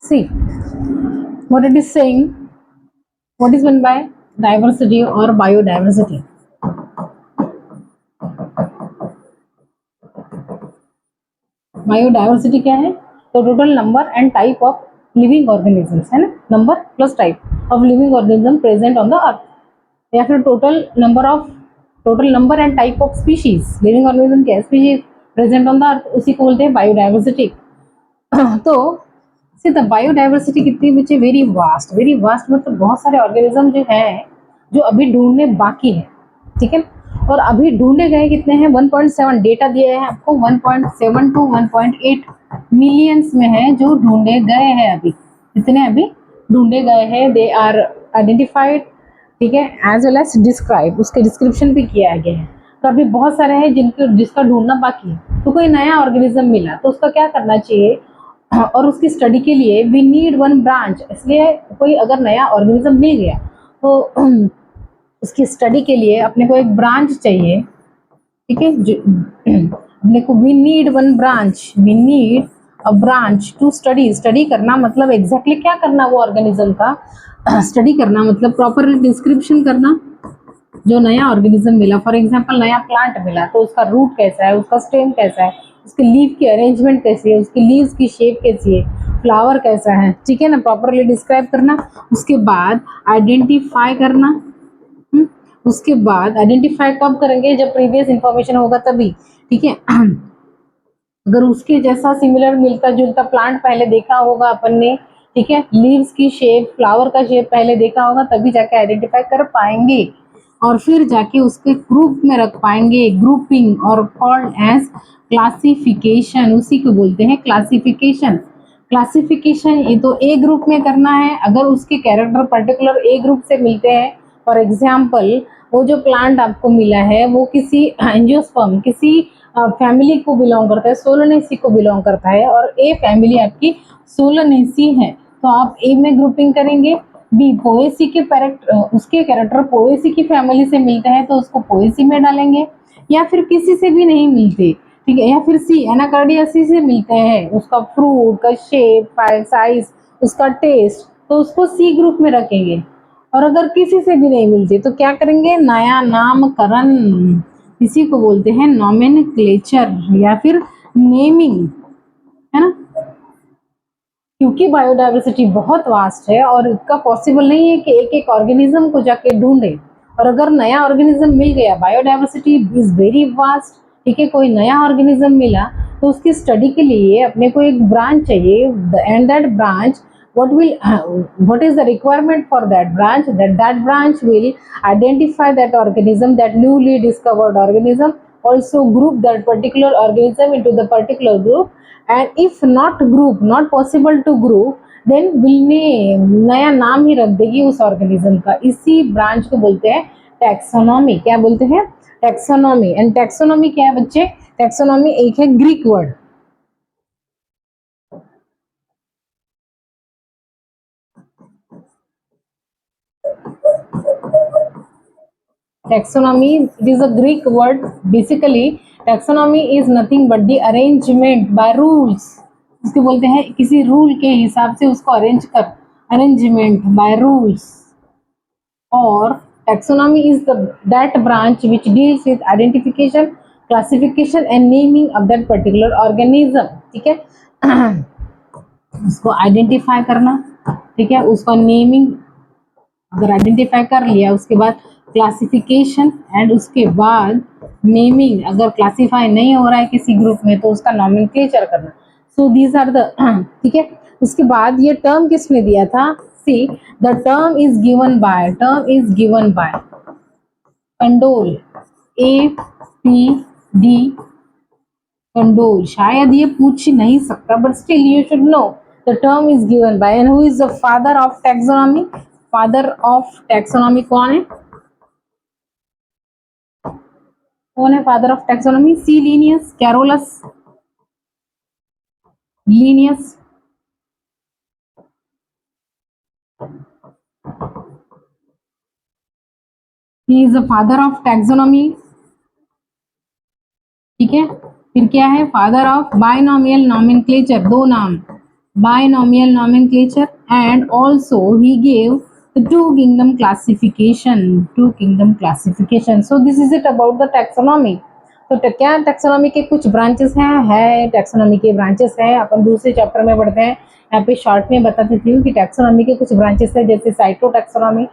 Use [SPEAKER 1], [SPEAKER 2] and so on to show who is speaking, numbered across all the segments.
[SPEAKER 1] See what it is saying. What is meant by diversity or biodiversity? Biodiversity क्या है? तो total number and type of living organisms है ना, number plus type of living organism present on the earth, या फिर total number and type of species, living organism क्या है, species present on the earth, उसी को बोलते हैं बायोडाइवर्सिटी। तो द बायोडाइवर्सिटी कितनी बच्चे, वेरी वास्ट मतलब बहुत सारे ऑर्गेनिज्म जो है जो अभी ढूंढने बाकी है, ठीक है। और अभी ढूंढे गए कितने हैं, 1.7 डेटा दिया है आपको, 1.7 टू 1.8 मिलियंस में है जो ढूंढे गए हैं अभी, इतने अभी ढूंढे गए हैं, दे आर आइडेंटिफाइड, ठीक है, एज वेल एज डिस्क्राइब, उसके डिस्क्रिप्शन भी किया गया है। तो अभी बहुत सारे हैं जिसका ढूंढना बाकी है। तो कोई नया ऑर्गेनिज्म मिला तो उसका क्या करना चाहिए, और उसकी स्टडी के लिए वी नीड वन ब्रांच, इसलिए कोई अगर नया ऑर्गेनिज्म मिल गया तो उसकी स्टडी के लिए अपने को एक ब्रांच चाहिए, ठीक है। अपने को we need one branch, we need a branch to study करना मतलब एग्जैक्टली क्या करना, वो ऑर्गेनिज्म का स्टडी करना मतलब प्रॉपर डिस्क्रिप्शन करना। जो नया ऑर्गेनिज्म मिला, फॉर एग्जांपल नया प्लांट मिला तो उसका रूट कैसा है, उसका स्टेम कैसा है, उसके लीफ की अरेंजमेंट कैसी है, उसकी लीव्स की शेप कैसी है, फ्लावर कैसा है, ठीक है ना, प्रॉपरली डिस्क्राइब करना। उसके बाद आइडेंटिफाई करना, उसके बाद आइडेंटिफाई कब करेंगे, जब प्रीवियस इंफॉर्मेशन होगा तभी, ठीक है। अगर उसके जैसा सिमिलर मिलता जुलता प्लांट पहले देखा होगा अपन ने, ठीक है, लीव्स की शेप, फ्लावर का शेप पहले देखा होगा, तभी जाके आइडेंटिफाई कर पाएंगे और फिर जाके उसके ग्रुप में रख पाएंगे, ग्रुपिंग और कॉल्ड एज क्लासिफिकेशन, उसी को बोलते हैं क्लासिफिकेशन। क्लासिफिकेशन ये तो ए ग्रुप में करना है, अगर उसके कैरेक्टर पर्टिकुलर ए ग्रुप से मिलते हैं, फॉर एग्जाम्पल वो जो प्लांट आपको मिला है वो किसी एंजियोस्पर्म, किसी फैमिली को बिलोंग करता है, सोलनेसी को बिलोंग करता है, और ए फैमिली आपकी सोलनेसी है, तो आप ए में ग्रुपिंग करेंगे। बी पोएसी के उसके कैरेक्टर पोएसी की फैमिली से मिलते हैं तो उसको पोएसी में डालेंगे, या फिर किसी से भी नहीं मिलते, ठीक है, या फिर सी एनाकार्डियासी से मिलते हैं, उसका फ्रूट का शेप, साइज, उसका टेस्ट, तो उसको सी ग्रुप में रखेंगे। और अगर किसी से भी नहीं मिलती तो क्या करेंगे, नया नामकरण, इसी को बोलते हैं नॉमेनक्लेचर या फिर नेमिंग, है ना। क्योंकि बायोडाइवर्सिटी बहुत वास्ट है और इसका पॉसिबल नहीं है कि एक एक ऑर्गेनिज्म को जाके ढूंढे, और अगर नया ऑर्गेनिज्म मिल गया, बायोडाइवर्सिटी इज वेरी वास्ट, ठीक है, कोई नया ऑर्गेनिज्म मिला तो उसकी स्टडी के लिए अपने को एक ब्रांच चाहिए, and that branch what is the requirement for that branch, that branch will identify that organism, that newly discovered organism, also group that particular organism into the particular group, and if not possible to group then will name, नया नाम ही रख देगी उस organism का। इसी branch को बोलते हैं टैक्सोनॉमी। क्या बोलते हैं, टैक्सोनॉमी। एंड टैक्सोनॉमी क्या है बच्चे, टैक्सोनॉमी एक है Greek word, taxonomy, it is a Greek word. Basically taxonomy is nothing but the arrangement by rules, इसको बोलते हैं किसी रूल के हिसाब से उसको अरेंज कर, अरेंजमेंट बाय रूल्स। और taxonomy is that branch which deals with identification, classification and naming of that particular organism, ठीक है। उसको आइडेंटिफाई करना, ठीक है, उसका नेमिंग अगर आइडेंटिफाई कर लिया, उसके बाद क्लासिफिकेशन, एंड उसके बाद नेमिंग, अगर क्लासिफाई नहीं हो रहा है किसी ग्रुप में तो उसका नॉमेनक्लेचर करना। सो दीज आर द, ठीक है। उसके बाद ये टर्म किसने दिया था, see the term is given by Candolle, APD Candolle. शायद ये पूछ नहीं सकता but still you should know the term is given by, and who is the father of taxonomy, father of taxonomy कौन है, कौन है father of taxonomy, see Linnaeus, Carolus Linnaeus, he is the father of taxonomy, ठीक है। फिर क्या है, father of binomial nomenclature, दो नाम, binomial nomenclature, and also he gave the two kingdom classification. So this is it about the taxonomy. तो क्या taxonomy के कुछ ब्रांचेस हैं, है टैक्सोनॉमी के ब्रांचेस हैं, अपन दूसरे चैप्टर में पढ़ते हैं। यहाँ पे शॉर्ट में बता देती हूँ कि टैक्सोनॉमी के कुछ ब्रांचेस हैं, जैसे साइटोटैक्सोनॉमी।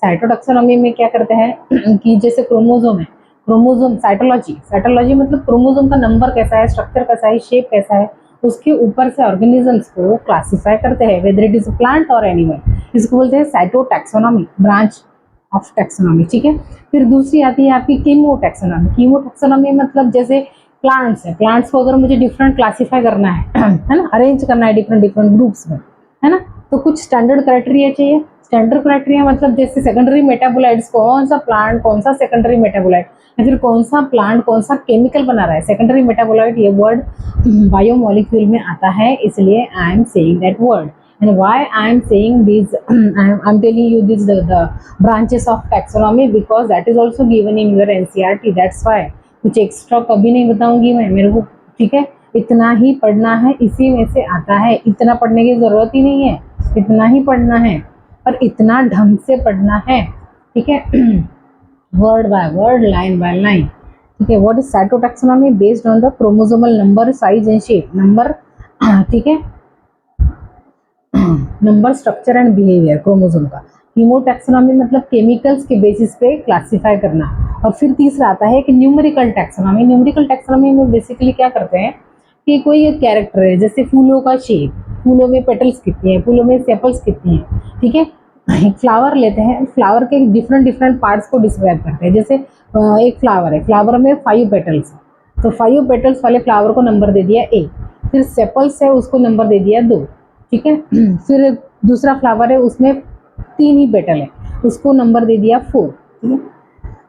[SPEAKER 1] साइटोटैक्सोनॉमी में क्या करते हैं कि जैसे क्रोमोजोम है, क्रोमोजोम साइटोलॉजी मतलब क्रोमोजोम का नंबर कैसा है, स्ट्रक्चर कैसा है, शेप कैसा है, उसके ऊपर से ऑर्गेनिजम्स को क्लासिफाई करते हैं, वेदर इट इज प्लांट और एनिमल। इसको बोलते हैं साइटोटैक्सोनॉमी, ब्रांच ऑफ टैक्सोनॉमी। ठीक है, फिर दूसरी आती है आपकी कीमोटैक्सोनॉमी। कीमोटैक्सोनॉमी मतलब जैसे प्लांट्स है, प्लांट्स को अगर मुझे डिफरेंट क्लासिफाई करना है ना, अरेंज करना है डिफरेंट डिफरेंट ग्रुप्स में, है ना, तो कुछ स्टैंडर्ड क्राइटेरिया चाहिए। स्टैंडर्ड क्राइटेरिया मतलब जैसे सेकेंडरी मेटाबोलाइट्स, कौन सा प्लांट कौन सा सेकेंडरी मेटाबोलाइट, या फिर कौन सा प्लांट कौन सा केमिकल बना रहा है। सेकेंडरी मेटाबोलाइट ये वर्ड बायोमोलिक्यूल में आता है, इसलिए I am saying that word. And why I am saying these, I'm telling you this the branches of taxonomy because that is also given in your NCERT. That's why कुछ extra कभी नहीं बताऊंगी मैं, मेरे को ठीक है, इतना ही पढ़ना है, इसी में से आता है, इतना पढ़ने की जरूरत ही नहीं है, इतना ही पढ़ना है और इतना ढंग से पढ़ना है। ठीक है, word by word, line by line. ठीक है, what is cytotaxonomy? Based on the chromosomal number, size and shape. Number, ठीक है, number, structure and behaviour chromosome का। हीमोटैक्सोनॉमी मतलब केमिकल्स के बेसिस पे क्लासिफाई करना। और फिर तीसरा आता है कि न्यूमेरिकल टैक्सोनॉमी। न्यूमेरिकल टैक्सोनॉमी में बेसिकली क्या करते हैं कि कोई एक कैरेक्टर है, जैसे फूलों का शेप, फूलों में पेटल्स कितनी है, फूलों में सेपल्स कितनी है। ठीक है, एक फ्लावर लेते हैं, फ्लावर के डिफरेंट डिफरेंट पार्ट्स को डिस्क्राइब करते हैं। जैसे एक फ्लावर है, फ्लावर में 5 पेटल्स, तो 5 पेटल्स वाले फ्लावर को नंबर दे दिया ए। फिर सेपल्स है, उसको नंबर दे दिया 2। ठीक है, फिर दूसरा फ्लावर है, उसमें 3 ही पेटल है, उसको नंबर दे दिया 4। ठीक है,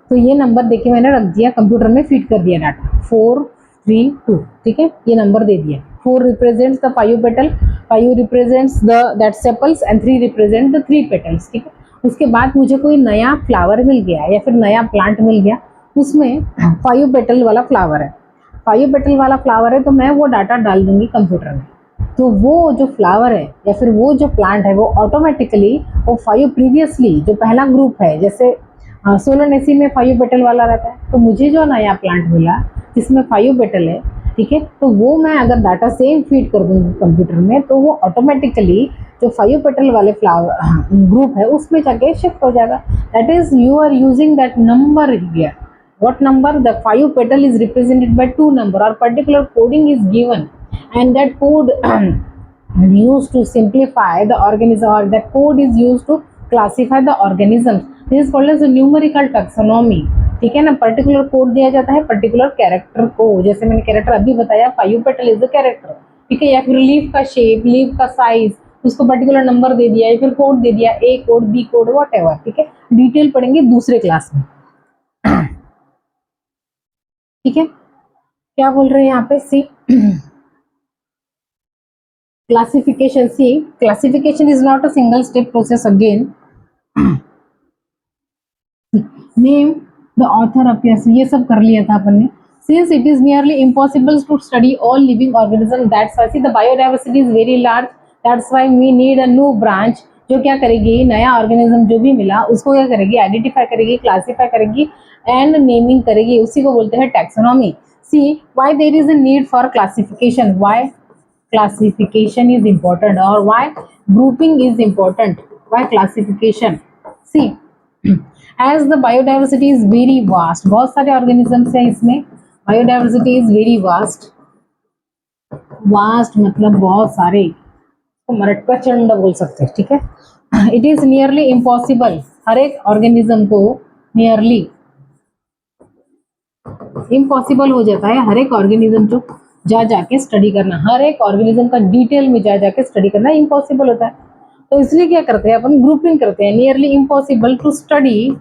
[SPEAKER 1] तो ये नंबर देके मैंने रख दिया, कंप्यूटर में फीड कर दिया डाटा 4 3 2। ठीक है, ये नंबर दे दिया। 4 represents the 5 petal, 5 represents the that sepals and 3 represent the 3 petals. ठीक है, उसके बाद मुझे कोई नया फ्लावर मिल गया या फिर नया प्लांट मिल गया, उसमें 5 पेटल वाला फ्लावर है, 5 पेटल वाला फ्लावर है, तो मैं वो डाटा डाल दूंगी कंप्यूटर में। तो वो जो फ्लावर है या फिर वो जो प्लांट है, वो ऑटोमेटिकली वो 5 प्रीवियसली जो पहला ग्रुप है, जैसे सोलोनेसी में 5 पेटल वाला रहता है, तो मुझे जो नया प्लांट मिला जिसमें 5 पेटल है, ठीक है, तो वो मैं अगर डाटा सेम फीड कर दूंगी कंप्यूटर में, तो वो ऑटोमेटिकली जो 5 पेटल वाले फ्लावर ग्रुप है उसमें जाके शिफ्ट हो जाएगा। That is you are using that number here. What number? The 5 petal is represented by 2 number, or particular coding is given, and that code used to simplify the organism, or that code is used to classify the organisms. This is called as a numerical taxonomy. ठीक है ना, particular code दिया जाता है particular character को, जैसे मैंने character अभी बताया 5 पेटल इज द कैरेक्टर। ठीक है, या फिर लीफ का शेप, लीफ का साइज, उसको पर्टिकुलर नंबर दे दिया या फिर कोड दे दिया, A code, B code, whatever. ठीक है, डिटेल पढ़ेंगे दूसरे क्लास में। ठीक है, क्या बोल रहे हैं यहाँ पे? See classification. See classification is not a single step process again. Name the author appears, ये सब कर लिया था अपन ने। Since it is nearly impossible to study all living organism, that's why see the biodiversity is very large, that's why we need a new branch, जो क्या करेगी, नया ऑर्गेनिज्म जो भी मिला उसको क्या करेगी, आइडेंटिफाई करेगी, क्लासिफाई करेगी एंड नेमिंग करेगी, उसी को बोलते हैं taxonomy. See why there is a need for classification, why classification is important, or why grouping is important, why classification? See, as the biodiversity is very vast, बहुत सारे organisms हैं इसमें, biodiversity is very vast, vast मतलब बहुत सारे, तो मरट प्रचंड बोल सकते हैं। ठीक है, इट इज नियरली इम्पॉसिबल, हर एक ऑर्गेनिज्म को नियरली इम्पॉसिबल हो जाता है हर एक ऑर्गेनिज्म को जा जाके स्टडी करना, हर एक ऑर्गेनिज्म का डिटेल में जा जाके स्टडी करना इम्पॉसिबल होता है। तो इसलिए क्या करते हैं अपन, ग्रुपिंग करते हैं। Nearly impossible to study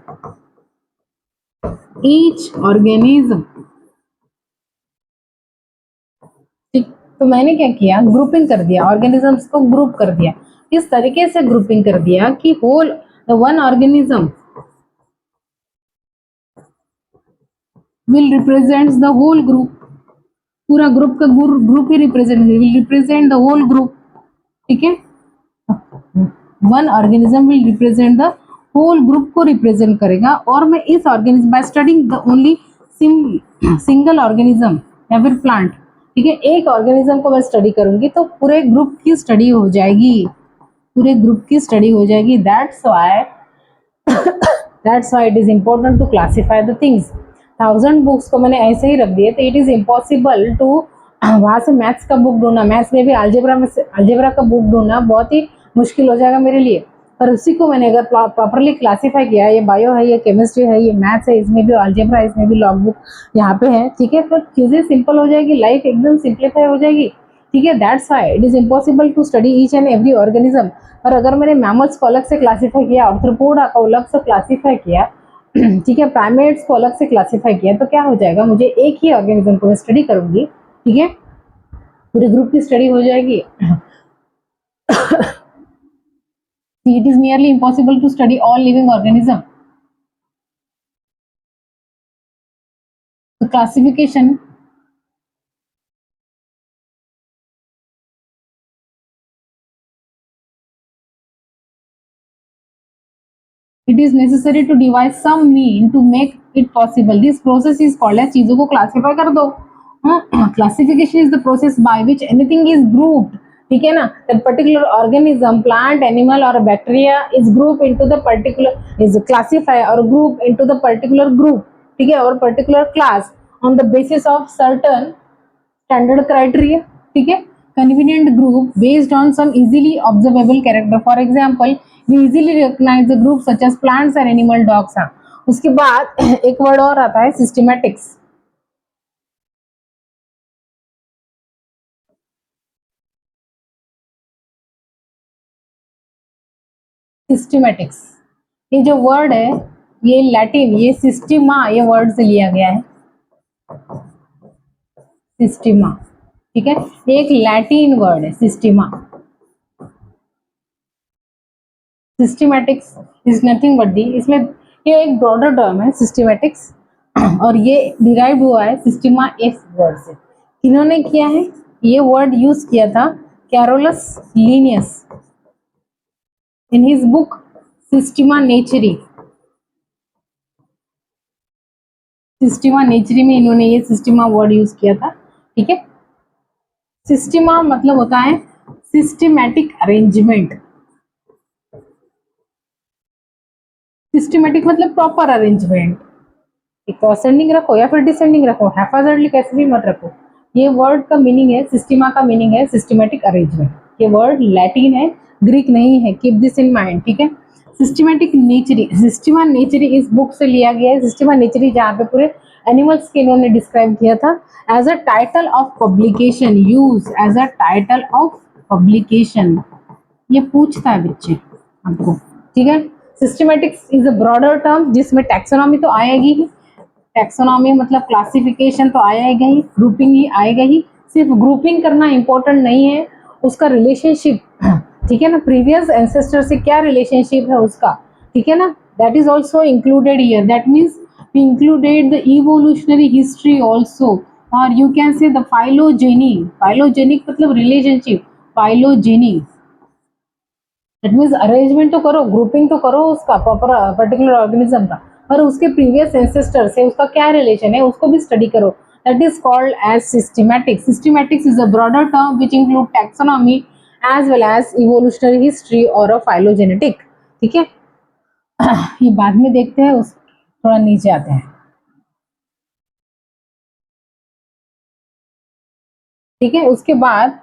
[SPEAKER 1] each organism. ठीक, तो मैंने क्या किया, ग्रुपिंग कर दिया, ऑर्गेनिजम्स को ग्रुप कर दिया। इस तरीके से ग्रुपिंग कर दिया कि whole the one organism will represents the whole group, पूरा ग्रुप का ग्रुप ही represent, will represent the whole group. ठीक है, one organism will represent the whole group को रिप्रेजेंट करेगा, और मैं इस organism by studying the only single organism या फिर प्लांट, ठीक है, एक ऑर्गेनिज्म को मैं स्टडी करूंगी तो पूरे ग्रुप की स्टडी हो जाएगी, पूरे ग्रुप की स्टडी हो जाएगी। That's why it is important to classify the things. 1000 books को मैंने ऐसे ही रख दिए तो इट इज इम्पॉसिबल टू वहां से मैथ्स का बुक ढूंढना, मैथ्स में भी अलजेब्रा का बुक ढूंढना बहुत ही मुश्किल हो जाएगा मेरे लिए। पर उसी को मैंने अगर प्रॉपरली क्लासीफाई किया, ये बायो है, ये केमिस्ट्री है, ये मैथ्स है, इसमें भी अलजेब्रा, इसमें भी लॉग बुक यहाँ पे है, ठीक है, तो चीजें सिंपल हो जाएगी, लाइफ एकदम सिंप्लीफाई हो जाएगी, ठीक है। That's why it is impossible to study each and every organism. और अगर मैंने मैमल्स को अलग से क्लासीफाई किया, आर्थ्रोपोडा को अलग से क्लासीफाई किया, ठीक है, प्राइमेट्स को अलग से क्लासीफाई किया, तो क्या हो जाएगा, मुझे एक ही ऑर्गेनिज्म को मैं स्टडी करूंगी, ठीक है, पूरे ग्रुप की स्टडी हो जाएगी। It is nearly impossible to study all living organism. The classification it is necessary to devise some mean to make it possible. This process is called as चीजों को classify कर दो। Classification is the process by which anything is grouped, ठीक है ना, that particular organism, plant, animal or bacteria is grouped into the particular, is classified or grouped into the particular group, ठीक है, और particular class on the basis of certain standard criteria, ठीक है, convenient group based on some easily observable character. For example, we easily recognize the group such as plants and animal, dogs हैं। उसके बाद एक word और आता है Systematix. Systematix, ये जो वर्ड है, ये लैटिन, ये सिस्टीमा, ये वर्ड से लिया गया है, सिस्टीमा, ठीक है, एक लैटिन वर्ड है सिस्टीमा। Systematics is nothing but the, इसमें ये एक ब्रॉडर टर्म है सिस्टेमैटिक्स, और ये डिराइव हुआ है सिस्टीमा एफ वर्ड से। किन्होंने किया है ये वर्ड यूज किया था, Carolus Linnaeus in his book Systema Naturae. Systema Naturae में इन्होंने ये सिस्टीमा वर्ड यूज किया था, ठीक है। सिस्टीमा मतलब होता है सिस्टेमैटिक अरेंजमेंट, सिस्टेमैटिक मतलब प्रॉपर अरेंजमेंट, एक असेंडिंग रखो या फिर डिसेंडिंग रखो, हैफाजर्डली कैसे भी मत रखो। ये वर्ड का मीनिंग है, सिस्टीमा का मीनिंग है सिस्टेमैटिक अरेंजमेंट। ये वर्ड लैटिन है, ग्रीक नहीं है, कीप दिस इन माइंड, ठीक है। सिस्टेमैटिक नेचरी, सिस्टीमा नेचरी इस बुक से लिया गया है, सिस्टीमा नेचरी, जहाँ पे पूरे एनिमल्स के इन्होंने डिस्क्राइब किया था as a title of publication, use as a title of publication. ये पूछता है बच्चे आपको, ठीक है। Systematics is a broader term जिसमें टैक्सोनॉमी तो आएगी ही, टैक्सोनॉमी मतलब क्लासिफिकेशन तो आएगा ही, ग्रुपिंग ही आएगा ही। सिर्फ ग्रुपिंग करना इंपॉर्टेंट नहीं है, उसका रिलेशनशिप, ठीक है ना, प्रीवियस एंसेस्टर से क्या रिलेशनशिप है उसका, ठीक है ना, that is also included here. That means we included the evolutionary history also, और you can say the phylogeny, phylogenic मतलब relationship, phylogeny that means arrangement तो करो, ग्रुपिंग तो करो उसका प्रॉपर पर्टिकुलर ऑर्गेनिज्म का, पर उसके प्रीवियस एंसेस्टर से उसका क्या रिलेशन है उसको भी स्टडी करो। That is called as systematics. Systematics is a broader term which include taxonomy as well as evolutionary history और अ फाइलोजेनेटिक, ठीक है। ये बाद में देखते हैं, उस थोड़ा नीचे आते हैं, ठीक है। उसके बाद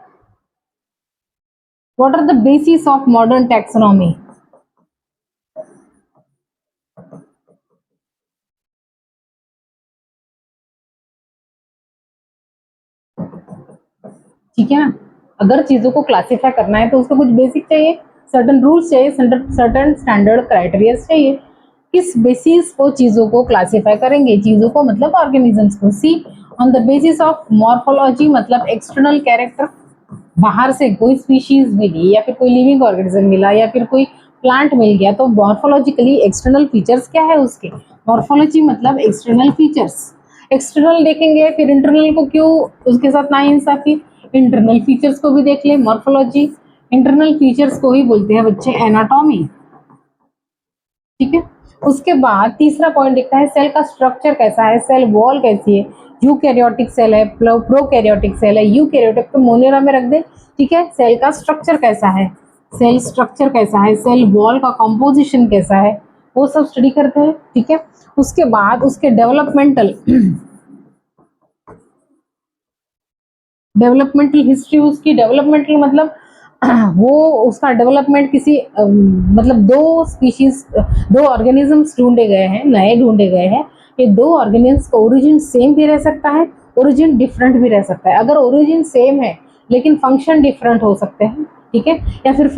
[SPEAKER 1] what are the basis of modern taxonomy. ठीक है ना, अगर चीजों को क्लासिफाई करना है तो उसको कुछ बेसिक चाहिए, सर्टन रूल्स चाहिए, सर्टन स्टैंडर्ड क्राइटेरिया चाहिए। किस बेसिस को चीजों को क्लासिफाई करेंगे, चीजों को मतलब ऑर्गेनिजम्स को। See on the basis of morphology मतलब एक्सटर्नल कैरेक्टर, बाहर से कोई स्पीशीज मिली या फिर कोई लिविंग ऑर्गेनिज्म मिला या फिर कोई प्लांट मिल गया तो मॉर्फोलॉजिकली एक्सटर्नल फीचर्स क्या है उसके, मॉर्फोलॉजी मतलब एक्सटर्नल फीचर्स। एक्सटर्नल देखेंगे फिर इंटरनल को क्यों उसके साथ ना इंसाफी, इंटरनल फीचर्स को भी देख ले, मॉर्फोलॉजी इंटरनल फीचर्स को ही बोलते हैं बच्चे एनाटॉमी, ठीक है। उसके बाद तीसरा पॉइंट दिखता है सेल का स्ट्रक्चर कैसा है, सेल वॉल कैसी है, यूकैरियोटिक सेल है, प्रोकैरियोटिक सेल है, यूकैरियोटिक तो मोनेरा में रख दे, ठीक है। सेल का स्ट्रक्चर कैसा है, सेल स्ट्रक्चर कैसा है, सेल वॉल का कंपोजिशन कैसा है, वो सब स्टडी करते हैं, ठीक है। उसके बाद उसके डेवलपमेंटल हिस्ट्री, उसकी डेवलपमेंटल मतलब वो उसका डेवलपमेंट किसी मतलब दो ऑर्गेनिजम्स ढूंढे गए हैं, नए ढूंढे गए हैं। ये दो ऑर्गेनिजम्स का ओरिजिन सेम भी रह सकता है, ओरिजिन डिफरेंट भी रह सकता है। अगर ओरिजिन सेम है लेकिन फंक्शन डिफरेंट हो सकते हैं, ठीक है, या फिर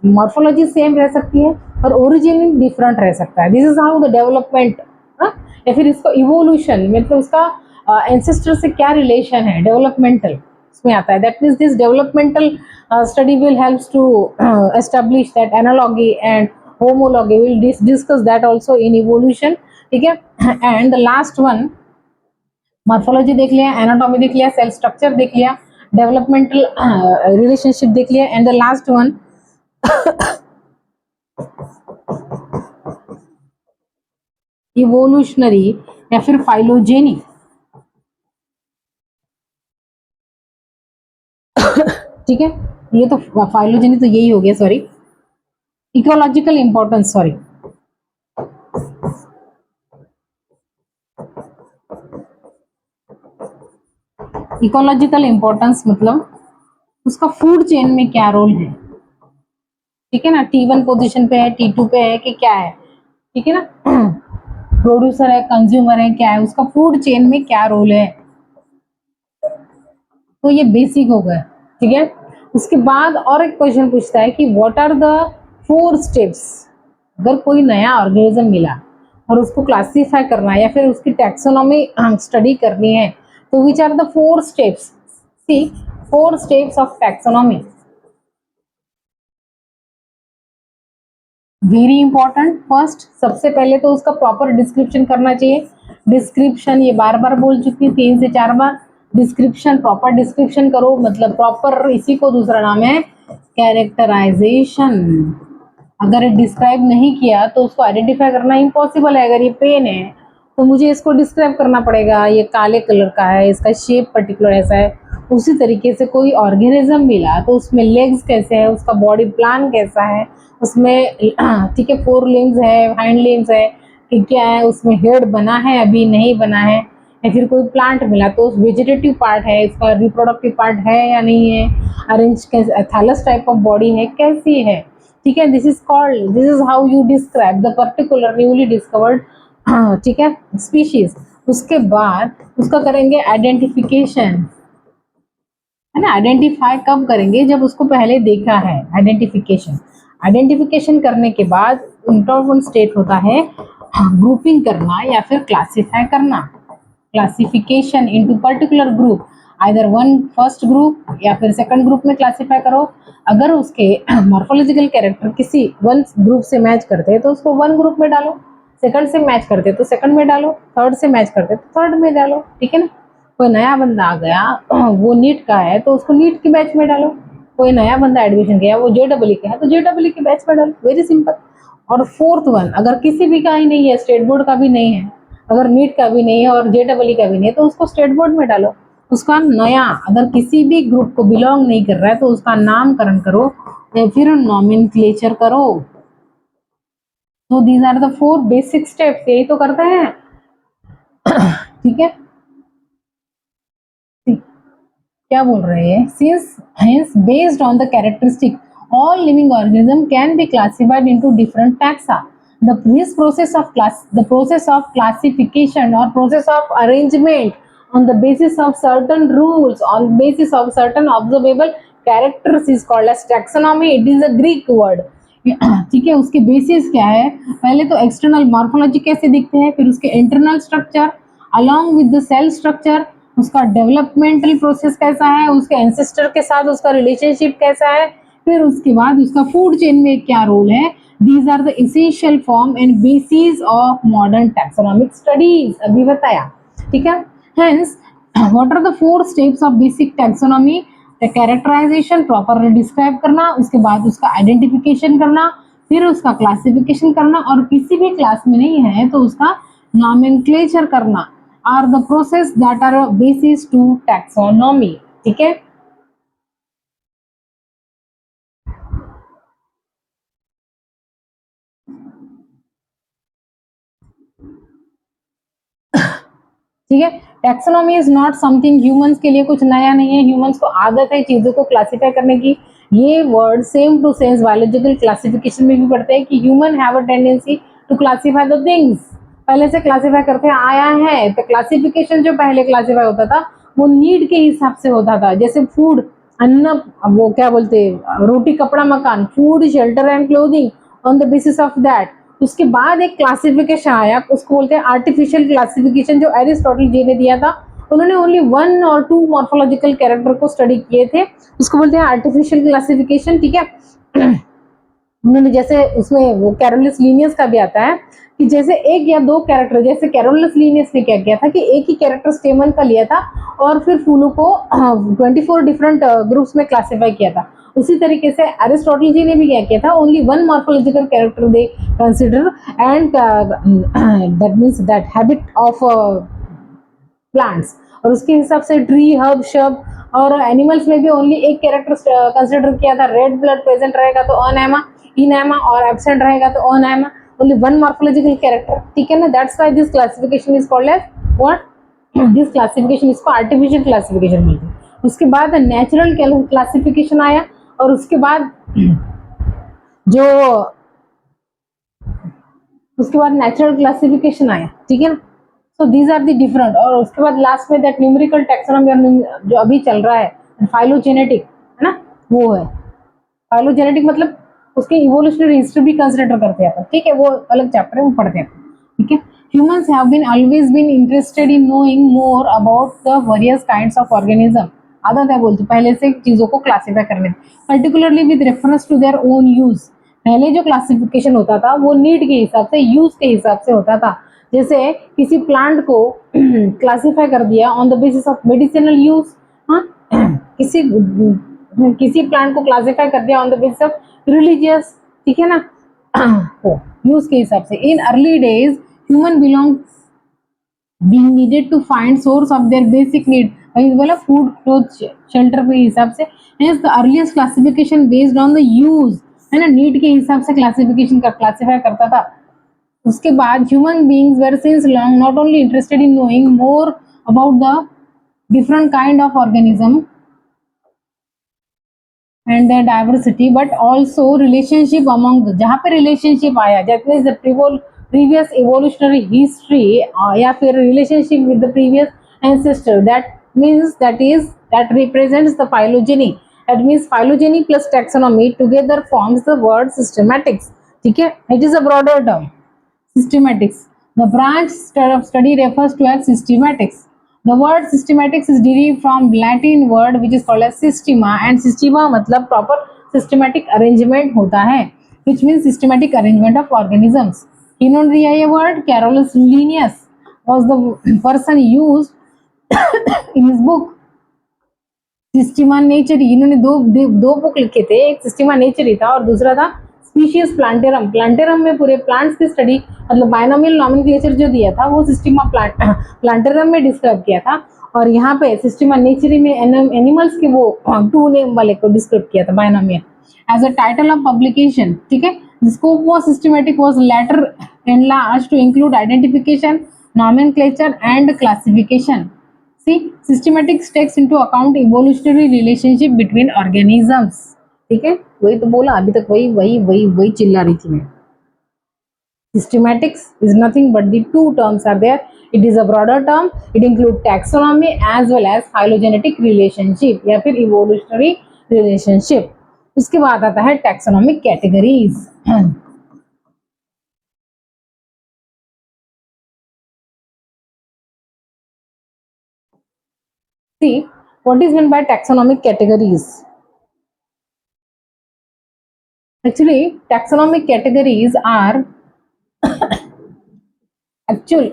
[SPEAKER 1] मॉर्फोलॉजी सेम रह सकती है और ओरिजिन डिफरेंट रह सकता है। This is how the development, या फिर इसको इवोल्यूशन मतलब उसका एंसेस्टर से क्या रिलेशन है, डेवलपमेंटल इसमें आता है। That means this developmental study will helps to establish that analogy and homology. We'll discuss that also in evolution, ठीक है। and the last one morphology देख लिया, anatomy देख लिया, cell structure देख लिया, developmental relationship देख लिया, and the last one evolutionary या फिर phylogeny, ठीक है। ये तो फाइलोजेनी तो यही हो गया, sorry, ecological importance, sorry, ecological importance मतलब उसका फूड चेन में क्या रोल है, ठीक है ना। T1 पोजीशन पे है, T2 पे है कि क्या है, ठीक है ना। प्रोड्यूसर है, कंज्यूमर है, क्या है, उसका फूड चेन में क्या रोल है, तो ये बेसिक हो गया, ठीक है। उसके बाद और एक क्वेश्चन पूछता है कि व्हाट आर द 4 स्टेप्स, अगर कोई नया ऑर्गेनिज्म मिला और उसको क्लासिफाई करना है या फिर उसकी टैक्सोनॉमी स्टडी करनी है, तो which are the 4 steps, see 4 steps of taxonomy, very important. First, सबसे पहले तो उसका प्रॉपर डिस्क्रिप्शन करना चाहिए। डिस्क्रिप्शन ये बार बार बोल चुकी हूँ, 3 से 4 बार। डिस्क्रिप्शन, प्रॉपर डिस्क्रिप्शन करो, मतलब प्रॉपर, इसी को दूसरा नाम है कैरेक्टराइजेशन। अगर डिस्क्राइब नहीं किया तो उसको आइडेंटिफाई करना इम्पॉसिबल है। अगर ये पेन है तो मुझे इसको डिस्क्राइब करना पड़ेगा, ये काले कलर का है, इसका शेप पर्टिकुलर ऐसा है। उसी तरीके से कोई ऑर्गेनिज्म मिला तो उसमें लेग्स कैसे है, उसका बॉडी प्लान कैसा है, उसमें ठीक है 4 लिम्स है, हाइंड लिम्स है कि क्या है, उसमें हेड बना है अभी नहीं बना है, या फिर कोई प्लांट मिला तो उस वेजिटेटिव पार्ट है, इसका रिप्रोडक्टिव पार्ट है या नहीं है, अरेंज कैसे, थैलस टाइप ऑफ बॉडी है, कैसी है, ठीक है। This is how you describe the particular newly discovered, ठीक है, स्पीशीज। उसके बाद उसका करेंगे आइडेंटिफिकेशन, है ना। आइडेंटिफाई कब करेंगे, जब उसको पहले देखा है, आइडेंटिफिकेशन। आइडेंटिफिकेशन करने के बाद इंटरवन स्टेट होता है ग्रुपिंग करना या फिर क्लासिफाई करना। Classification into particular group, either one first group या फिर सेकंड ग्रुप में क्लासिफाई करो। अगर उसके मॉर्फोलॉजिकल कैरेक्टर किसी वन ग्रुप से मैच करते हैं तो उसको वन ग्रुप में डालो, सेकंड से मैच करते तो सेकंड में डालो, थर्ड से मैच करते तो थर्ड में डालो, ठीक है ना। कोई नया बंदा आ गया वो नीट का है तो उसको नीट की बैच में डालो, कोई नया बंदा एडमिशन किया वो JEE का है तो JEE की बैच में डालो, वेरी सिंपल। और फोर्थ वन, अगर किसी भी का ही नहीं है, स्टेट बोर्ड का भी नहीं है, अगर नीट का भी नहीं है और JEE का भी नहीं है तो उसको स्टेट बोर्ड में डालो। उसका नया, अगर किसी भी ग्रुप को बिलोंग नहीं कर रहा है तो उसका नामकरण करो या फिर नॉमेनक्लेचर करो। तो these are the 4 basic steps, यही तो करते हैं, ठीक है। क्या बोल रहे हैं, since hence based on the characteristic all living organism can be classified into different taxa. This process of classification or process of arrangement on the basis of certain rules, on basis of certain observable characters is called as taxonomy. It is a Greek word. ठीक है। उसके basis क्या है, पहले तो external morphology कैसे दिखते हैं, फिर उसके internal structure along with the cell structure, उसका डेवलपमेंटल प्रोसेस कैसा है, उसके एंसेस्टर के साथ उसका रिलेशनशिप कैसा है, फिर उसके बाद उसका फूड चेन में क्या रोल है। These are the essential form and basis of modern taxonomic studies, अभी बताया, ठीक है। Hence what are the 4 steps of basic taxonomy, characterisation proper describe करना, उसके बाद उसका आइडेंटिफिकेशन करना, फिर उसका क्लासिफिकेशन करना, और किसी भी क्लास में नहीं है तो उसका नॉमेनक्लेचर करना are the process that are basis to taxonomy. ठीक है, ठीक है। Taxonomy is not something, humans के लिए कुछ नया नहीं है, ह्यूमंस को आदत है चीजों को क्लासिफाई करने की। ये word same to same biological classification में भी पढ़ते हैं कि human have a tendency to classify the things, पहले से क्लासिफाई करते आया है। तो क्लासिफिकेशन जो पहले क्लासिफाई होता था वो नीड के हिसाब से होता था, जैसे फूड, अन्न, वो क्या बोलते हैं, रोटी कपड़ा मकान, food shelter and clothing, on the basis of that. उसके बाद एक क्लासिफिकेशन आया, उसको बोलते हैं आर्टिफिशियल क्लासिफिकेशन, जो एरिस्टोटल जी ने दिया था। उन्होंने ओनली 1 और 2 मॉर्फोलॉजिकल कैरेक्टर को स्टडी किए थे, उसको बोलते हैं आर्टिफिशियल क्लासिफिकेशन। ठीक है, उन्होंने जैसे उसमें वो कैरोलस लीनियस का भी आता है कि जैसे 1 या 2 कैरेक्टर, जैसे कैरोलस लीनियस ने क्या किया था कि एक ही कैरेक्टर स्टेमन का लिया था और फिर फूलों को 24 डिफरेंट ग्रुप्स में क्लासिफाई किया था। उसी तरीके से एरिस्टोटल जी ने भी क्या किया था, only 1 morphological character they consider, and that means that habit of plants, और उसके हिसाब से ट्री, हर्ब, शब, और एनिमल्स में भी ओनली एक कैरेक्टर कंसिडर किया था। रेड ब्लड प्रेजेंट रहेगा तो अनैमा, इनैमा, और एब्सेंट रहेगा तो अनैमा, ओनली 1 मॉर्फोलॉजिकल कैरेक्टर। ठीक है ना, that's why this classification is called as what, this classification, इसको आर्टिफिशियल क्लासिफिकेशन मिलती है। उसके बाद नेचुरल क्लासिफिकेशन आया, और उसके बाद जो उसके बाद नेचुरल क्लासिफिकेशन आया। ठीक है ना, so these are the different. और उसके बाद लास्ट में दैट न्यूमेरिकल टैक्सोनॉमी जो अभी चल रहा है, फाइलोजेनेटिक, है ना, वो है। फाइलोजेनेटिक मतलब उसके इवोल्यूशनरी हिस्ट्री भी कंसिडर करते हैं। ठीक है, वो अलग चैप्टर है, वो पढ़ते हैं। ठीक है, humans have been always been interested in knowing more about the various kinds of organism. आदत है बोलते पहले से चीजों को क्लासिफाई करने, particularly with reference to their own use. पहले जो क्लासिफिकेशन होता था वो नीड के हिसाब से, यूज के हिसाब से होता था। जैसे किसी प्लांट को क्लासिफाई कर दिया on the basis of medicinal use, हाँ, किसी किसी प्लांट को क्लासिफाई कर दिया on the basis of religious. ठीक है ना, तो यूज के हिसाब से। In early days human belong being needed to find source of their basic need, वही बोला फूड, क्लोथ, शेल्टर के हिसाब से। hence the earliest classification based on the use, है ना, नीड के हिसाब से क्लासिफिकेशन का क्लासिफाई करता था। उसके बाद human beings were since long not only interested in knowing more about the different kind of organism and their diversity, but also relationship among the, जहाँ पे relationship आया, that means the previous evolutionary history, या फिर relationship with the previous ancestor, that means that represents the phylogeny, that means phylogeny plus taxonomy together forms the word systematics. ठीक है, it is a broader term, systematics. The branch of study refers to as systematics. The word systematics is derived from Latin word which is called as systema, and systema मतलब proper systematic arrangement होता है, which means systematic arrangement of organisms. इन्होंने दिया ये word, Carolus Linnaeus was the person used in his book Systema Naturae. इन्होंने दो book लिखे थे, एक सिस्टिमा नेचरी था और दूसरा था स्पीशीज प्लांटेरम। प्लांटेरम में पूरे प्लांट्स की स्टडी, मतलब बायनोमियल नॉमेनक्लेचर जो दिया था वो सिस्टिमा प्लांटेरम में डिस्क्राइब किया था, और यहाँ पे सिस्टिमा नेचरी में एनिमल्स के वो 2 नेम वाले को डिस्क्राइब किया था, binomial, as a title of publication. ठीक है, the scope was systematic was later enlarged to include identification, nomenclature and classification. See, systematics takes into account evolutionary relationship between organisms. ठीक है, वही तो बोला अभी तक, वही वही वही वही चिल्ला रही थी मैं। Systematics is nothing but the 2 terms are there. It is a broader term. It includes taxonomy as well as phylogenetic relationship या फिर evolutionary relationship. उसके बाद आता है taxonomic categories. See, what is meant by taxonomic categories? Actually, taxonomic categories are actual,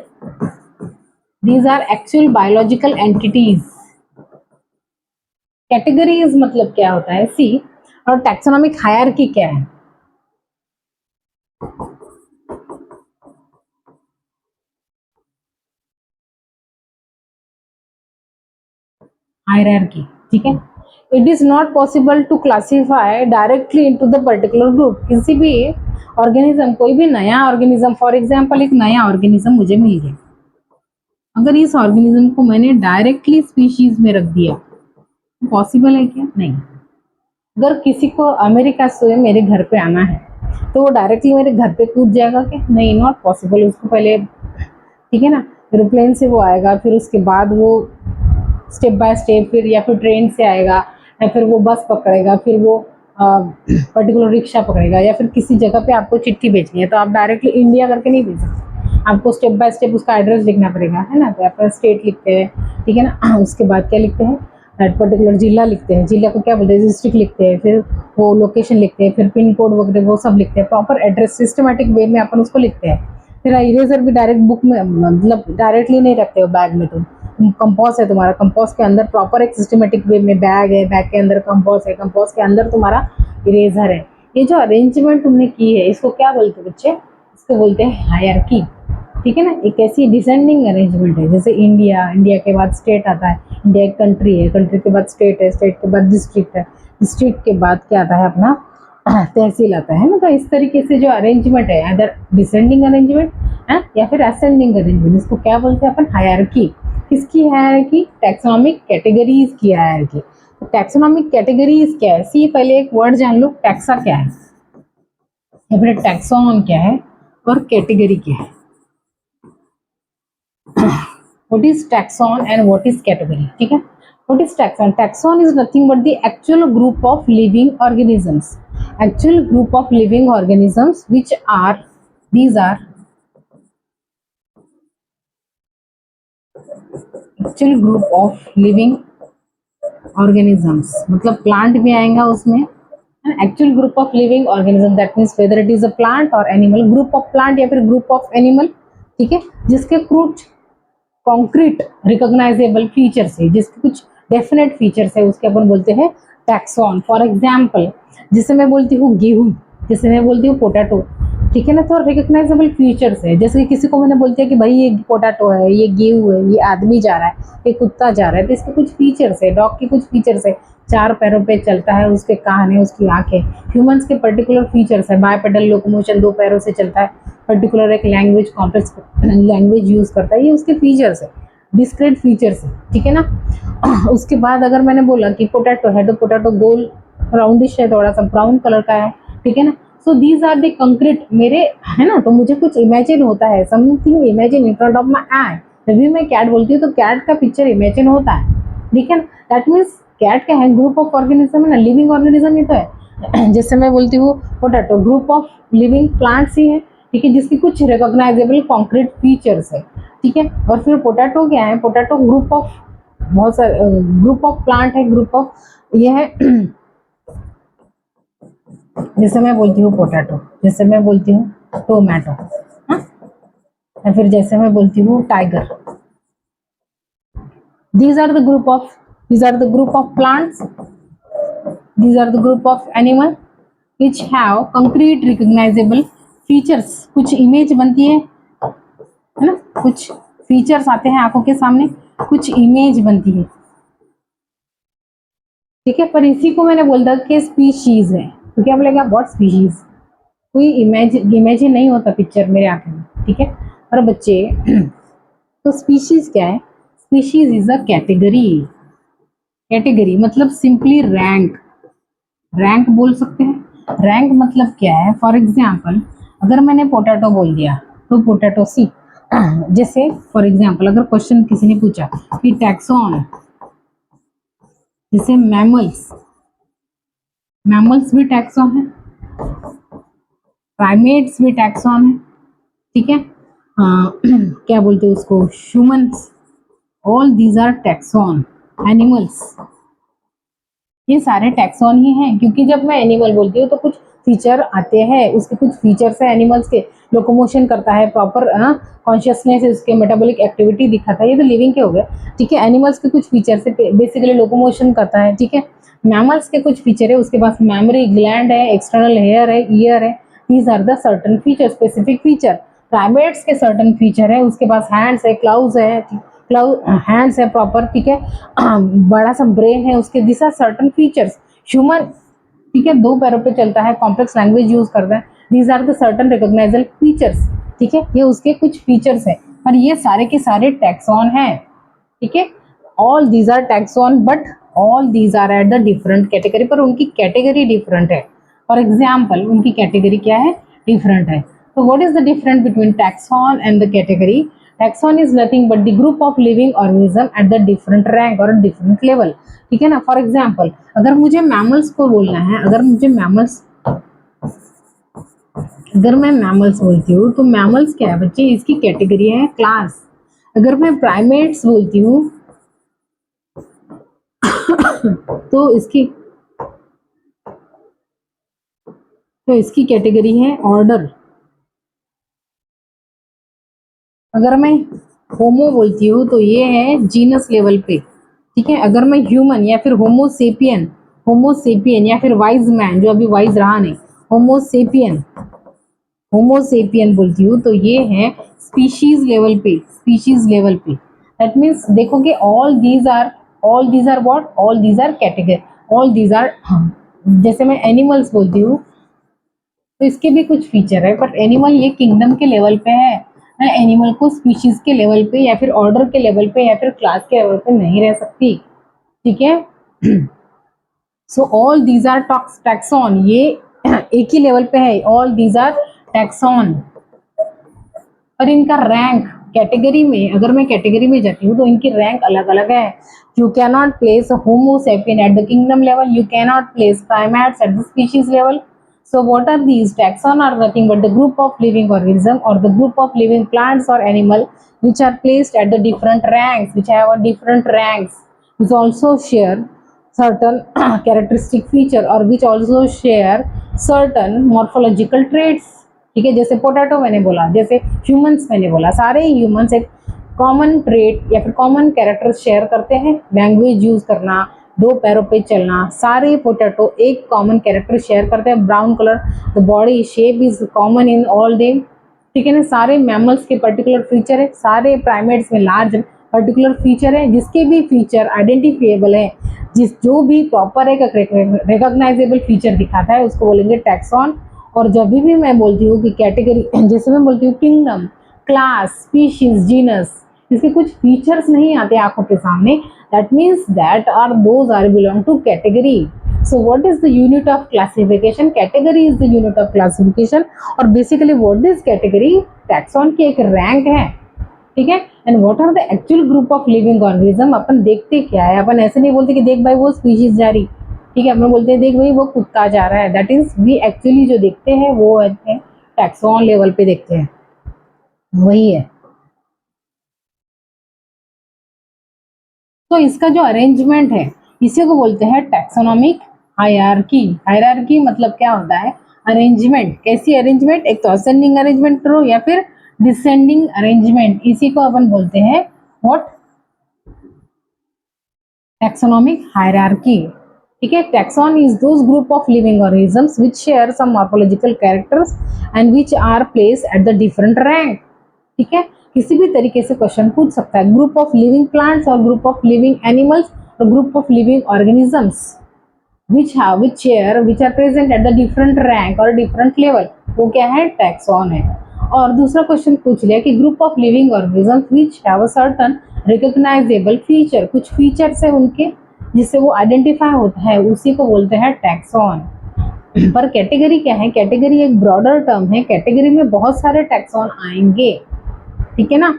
[SPEAKER 1] these are actual biological entities categories मतलब क्या होता है, सी, और टैक्सोनॉमिक हायरार्की क्या है। हायरार्की, ठीक है। It is not possible to classify directly into the particular group. किसी भी ऑर्गेनिज्म, कोई भी नया ऑर्गेनिज्म, फॉर एग्जांपल एक नया ऑर्गेनिज्म मुझे मिल गया, अगर इस ऑर्गेनिज्म को मैंने डायरेक्टली स्पीशीज में रख दिया, पॉसिबल है क्या? नहीं। अगर किसी को अमेरिका से मेरे घर पे आना है तो वो डायरेक्टली मेरे घर पे कूद जाएगा क्या? नहीं, नॉट पॉसिबल। उसको पहले, ठीक है ना, एरोप्लेन से वो आएगा, फिर उसके बाद वो स्टेप बाय स्टेप, फिर या फिर ट्रेन से आएगा, या फिर वो बस पकड़ेगा, फिर वो पर्टिकुलर रिक्शा पकड़ेगा, या फिर किसी जगह पे आपको चिट्ठी भेजनी है तो आप डायरेक्टली इंडिया करके नहीं भेज सकते, आपको स्टेप बाय स्टेप उसका एड्रेस लिखना पड़ेगा, है ना। तो आप स्टेट लिखते हैं, ठीक है ना, उसके बाद क्या लिखते हैं, पर्टिकुलर जिला लिखते हैं, जिला को क्या बोलते हैं, डिस्ट्रिक्ट लिखते हैं, फिर वो लोकेशन लिखते हैं, फिर पिन कोड वगैरह वो सब लिखते हैं, प्रॉपर एड्रेस सिस्टमेटिक वे में अपन उसको लिखते हैं। फिर इरेजर भी डायरेक्ट बुक में, मतलब डायरेक्टली नहीं रखते हो बैग में। तुम कंपोस है तुम्हारा, कंपोस के अंदर प्रॉपर एक सिस्टमेटिक वे में बैग है, बैग के अंदर कंपोस है, कंपोस के अंदर तुम्हारा इरेजर है। ये जो अरेंजमेंट तुमने की है इसको क्या बोलते हैं बच्चे? इसको बोलते हैं हायरार्की, ठीक है ना। एक ऐसी डिसेंडिंग अरेंजमेंट है, जैसे इंडिया, इंडिया के बाद स्टेट आता है, इंडिया एक कंट्री है, कंट्री के बाद स्टेट है, स्टेट के बाद डिस्ट्रिक्ट है, डिस्ट्रिक्ट के बाद क्या आता है अपना तहसील आता है ना। तो इस तरीके से जो अरेंजमेंट है, अदर डिसेंडिंग अरेंजमेंट है या फिर असेंडिंग अरेंजमेंट, इसको क्या बोलते हैं अपन? हायरार्की। किसकी हायरार्की? टैक्सोनॉमिक कैटेगरीज की हायरार्की। तो टैक्सोनॉमिक कैटेगरीज क्या है? सी, पहले एक वर्ड जान लो, टैक्सा क्या है, या फिर टैक्सोन क्या है, और कैटेगरी क्या है। What is taxon and what is category? ठीक है। What is taxon? Taxon is nothing but the actual group of living organisms. Actual group of living organisms which are, these are actual group of living organisms, मतलब plant भी आएगा उसमें। Actual group of living organism, that means whether it is a plant और animal, group of plant या फिर group of animal, ठीक है, जिसके कुछ कॉन्क्रीट रिकॉग्नाइजेबल फीचर्स है, जिसके कुछ डेफिनेट फीचर्स है, उसके अपन बोलते हैं टैक्सॉन। फॉर एग्जाम्पल, जैसे मैं बोलती हूँ गेहूं, जैसे मैं बोलती हूँ पोटैटो, ठीक है ना, तो रिकॉग्नाइजेबल फीचर्स है। जैसे कि किसी को मैंने बोलती है कि भाई ये पोटैटो है, ये गेहूं है, ये आदमी जा रहा है, ये कुत्ता जा रहा है, तो इसके कुछ फीचर्स है। डॉग के कुछ फीचर्स है, 4 पैरों पे चलता है, उसके कान है, उसकी आंखें। ह्यूमंस के पर्टिकुलर फीचर्स है, बायपेडल लोकोमोशन, 2 पैरों से चलता है, पर्टिकुलर एक लैंग्वेज, कॉम्प्लेक्स लैंग्वेज यूज करता है, ये उसके फीचर्स है, डिस्क्रीट फीचर्स है, ठीक है ना। उसके बाद अगर मैंने बोला कि पोटैटो है, तो पोटैटो गोल राउंडिश है, थोड़ा सा ब्राउन कलर का है, ठीक है ना। So these are the concrete मेरे, है ना, तो मुझे कुछ इमेजिन होता है, something imagine in front of my eye. जब भी मैं कैट बोलती हूँ तो कैट का पिक्चर इमेजिन होता है, ठीक है ना। दैट मीन्स कैट क्या है? ग्रुप ऑफ ऑर्गेनिज्म है ना, लिविंग ऑर्गेनिज्म ही तो है। जैसे मैं बोलती हूँ potato, group of living plants ही है, ठीक है, जिसकी कुछ रिकॉग्नाइजेबल कॉन्क्रीट फीचर्स है, ठीक है। और फिर पोटैटो क्या है? पोटैटो ग्रुप ऑफ, बहुत सारे ग्रुप ऑफ प्लांट है, ग्रुप ऑफ ये है। जैसे मैं बोलती हूँ पोटैटो, जैसे मैं बोलती हूँ टोमेटो, हाँ, या फिर जैसे मैं बोलती हूँ tiger, these are the group of, these are the group of plants, these are the group of animal which have concrete recognizable features। कुछ इमेज बनती है ना, कुछ फीचर्स आते हैं आंखों के सामने, कुछ इमेज बनती है, ठीक है। पर इसी को मैंने बोल दिया कि स्पीशीज है, तो क्या बोलेगा? What species? कोई इमेजिन नहीं होता पिक्चर मेरे आंखों में, ठीक है। और बच्चे, तो स्पीशीज क्या है? Species is a category. Category मतलब सिंपली रैंक, रैंक बोल सकते हैं। रैंक मतलब क्या है? फॉर एग्जाम्पल, अगर मैंने पोटैटो बोल दिया तो पोटैटो सी, जैसे फॉर एग्जाम्पल अगर क्वेश्चन किसी ने पूछा कि टैक्सॉन, जैसे मैमल्स, मैमल्स भी टैक्सॉन है, प्राइमेट्स भी टैक्सॉन है, ठीक है। क्या बोलते हैं उसको? Humans, all these are taxon. Animals, ये सारे टैक्सॉन ही हैं, क्योंकि जब मैं एनिमल बोलती हूँ तो कुछ फीचर आते हैं, उसके कुछ फीचर्स है एनिमल्स के, लोकोमोशन करता है, प्रॉपर कॉन्शियसनेस है, उसके मेटाबॉलिक एक्टिविटी दिखाता है, ये तो लिविंग के हो गए। ठीक है, एनिमल्स के कुछ फीचर्स है, बेसिकली लोकोमोशन करता है। ठीक है, मैमल्स के कुछ फीचर है, उसके पास मेमोरी ग्लैंड है, एक्सटर्नल हेयर है, ईयर है, these are the certain feature, specific feature. Primates के सर्टन फीचर है, उसके पास हैंड्स है, क्लाउज है, हैंड्स है प्रॉपर। ठीक है, बड़ा सा ब्रेन है उसके, this are certain features. Human, ठीक है, 2 पैरों पे चलता है, कॉम्प्लेक्स लैंग्वेज यूज करता है, these are the certain recognisable features. ठीक है, ये उसके कुछ फीचर्स है, और ये सारे के सारे टैक्सॉन है। ठीक है, all these are taxon, but all these are at the different category, पर उनकी कैटेगरी डिफरेंट है। फॉर एग्जाम्पल, उनकी कैटेगरी क्या है, डिफरेंट है। तो what is the difference between taxon and the category? Taxon is nothing but the group of living organism at the different rank और different level. ठीक है ना, फॉर एग्जाम्पल, अगर मुझे मैमल्स को बोलना है, अगर मैं मैमल्स बोलती हूँ तो मैमल्स क्या है बच्चे, इसकी कैटेगरी है क्लास। अगर मैं प्राइमेट्स बोलती हूँ तो इसकी कैटेगरी है ऑर्डर। अगर मैं होमो बोलती हूँ तो ये है जीनस लेवल पे। ठीक है, अगर मैं ह्यूमन या फिर होमोसेपियन या फिर वाइज मैन, जो अभी वाइज रहा नहीं, होमोसेपियन बोलती हूँ तो ये है स्पीशीज लेवल पे, दैट मीन्स देखोगे all these are what, all these are category, all these are. जैसे मैं एनिमल्स बोलती हूँ तो इसके भी कुछ फीचर है, बट एनिमल ये किंगडम के लेवल पे है। मैं एनिमल को स्पीशीज के लेवल पे या फिर ऑर्डर के लेवल पे या फिर क्लास के लेवल पे नहीं रह सकती। ठीक है, so all these are taxon, ये एक ही लेवल पे है, ऑल दीज आर टैक्सॉन। और इनका रैंक कैटेगरी में, अगर मैं कैटेगरी में जाती हूँ तो इनकी रैंक अलग अलग है। You can not place homo sapien at the kingdom level, you can not place primates at the species level. So what are these? Taxon are nothing but the group of living organism or the group of living plants or animal which are placed at the different ranks, which have a different ranks, which also share certain characteristic feature or which also share certain morphological traits. ठीक है, जैसे potato मैंने बोला, जैसे humans मैंने बोला, सारे humans एक कॉमन ट्रेट या फिर कॉमन कैरेक्टर शेयर करते हैं, लैंग्वेज यूज करना, 2 पैरों पे चलना, सारे पोटैटो एक कॉमन कैरेक्टर शेयर करते हैं, brown colour, the body shape is common in all them. ठीक है ना, सारे मैमल्स के पर्टिकुलर फीचर है, सारे प्राइमेट्स में लार्ज पर्टिकुलर फीचर है, जिसके भी फीचर आइडेंटिफिएबल है, जो भी प्रॉपर एक रिकॉग्नाइजेबल फीचर दिखाता है उसको बोलेंगे टैक्सॉन। और जब भी मैं बोलती हूँ कि कैटेगरी, जैसे मैं बोलती हूँ किंगडम, क्लास, स्पीशीज, जीनस, इसके कुछ फीचर्स नहीं आते आंखों के सामने, that means those are belong to category. So what is the unit of classification? Category is the unit of classification. और basically what is category? Taxon की एक रैंक है। ठीक है, and what are the actual group of living organism? अपन देखते क्या है, अपन ऐसे नहीं बोलते कि देख भाई वो स्पीशीज जा रही, ठीक है, अपन बोलते हैं देख भाई वो कुत्ता जा रहा है। दैट इज वी एक्चुअली जो देखते हैं वो टैक्सॉन लेवल पे देखते हैं, वही है। तो इसका जो अरेंजमेंट है इसी को बोलते हैं टैक्सोनॉमिक हायरार्की। हायरार्की मतलब क्या होता है, अरेंजमेंट। कैसी अरेंजमेंट, एक तो असेंडिंग अरेंजमेंट करो या फिर डिसेंडिंग अरेंजमेंट, इसी को अपन बोलते हैं व्हाट, टैक्सोनॉमिक हायरार्की। ठीक है, taxon is those group of living organisms which share some morphological characters and which are placed at the different rank. ठीक है, किसी भी तरीके से क्वेश्चन पूछ सकता है, ग्रुप ऑफ लिविंग प्लांट्स और ग्रुप ऑफ लिविंग एनिमल्स और group of living organisms which are present at the different rank और different level, वो क्या है, टैक्सॉन है। और दूसरा क्वेश्चन पूछ लिया कि group of living organisms which have a certain recognizable feature, कुछ फीचर्स है उनके जिससे वो आइडेंटिफाई होता है, उसी को बोलते हैं टैक्सॉन। पर कैटेगरी क्या है, कैटेगरी एक ब्रॉडर टर्म है, कैटेगरी में बहुत सारे टैक्सॉन आएंगे। ठीक है ना,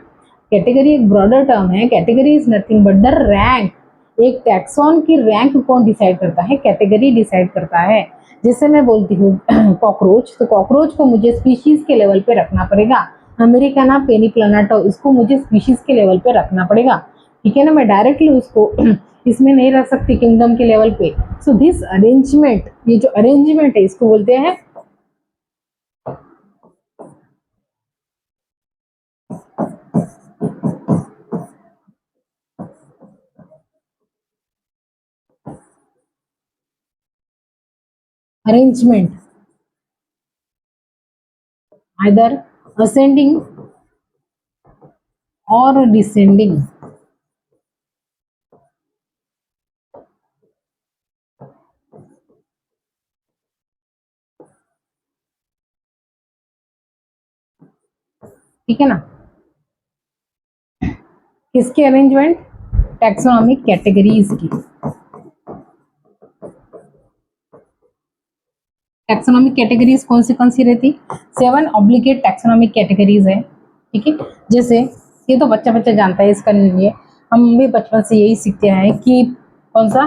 [SPEAKER 1] कैटेगरी एक ब्रॉडर टर्म है, category is nothing but the rank. एक टैक्सॉन की रैंक कौन डिसाइड करता है, कैटेगरी डिसाइड करता है। जैसे मैं बोलती हूँ कॉकरोच, तो कॉकरोच को मुझे स्पीशीज के लेवल पे रखना पड़ेगा, अमेरिकाना पेनिप्लानाटो, इसको मुझे स्पीशीज के लेवल पे रखना पड़ेगा। ठीक है ना, मैं डायरेक्टली उसको इसमें नहीं रख सकती किंगडम के लेवल पे। सो दिस अरेंजमेंट, ये जो अरेंजमेंट है इसको बोलते हैं arrangement, either ascending or descending. ठीक है ना? किसकी अरेंजमेंट? टैक्सोनॉमिक कैटेगरीज की। टैक्सोनॉमिक कैटेगरीज कौन सी रहती? 7 ऑब्लिगेट टैक्सोनॉमिक कैटेगरीज है। ठीक है, जैसे ये तो बच्चा बच्चा जानता है, इसका लिए हम भी बचपन से यही सीखते हैं। कीप, कौन सा?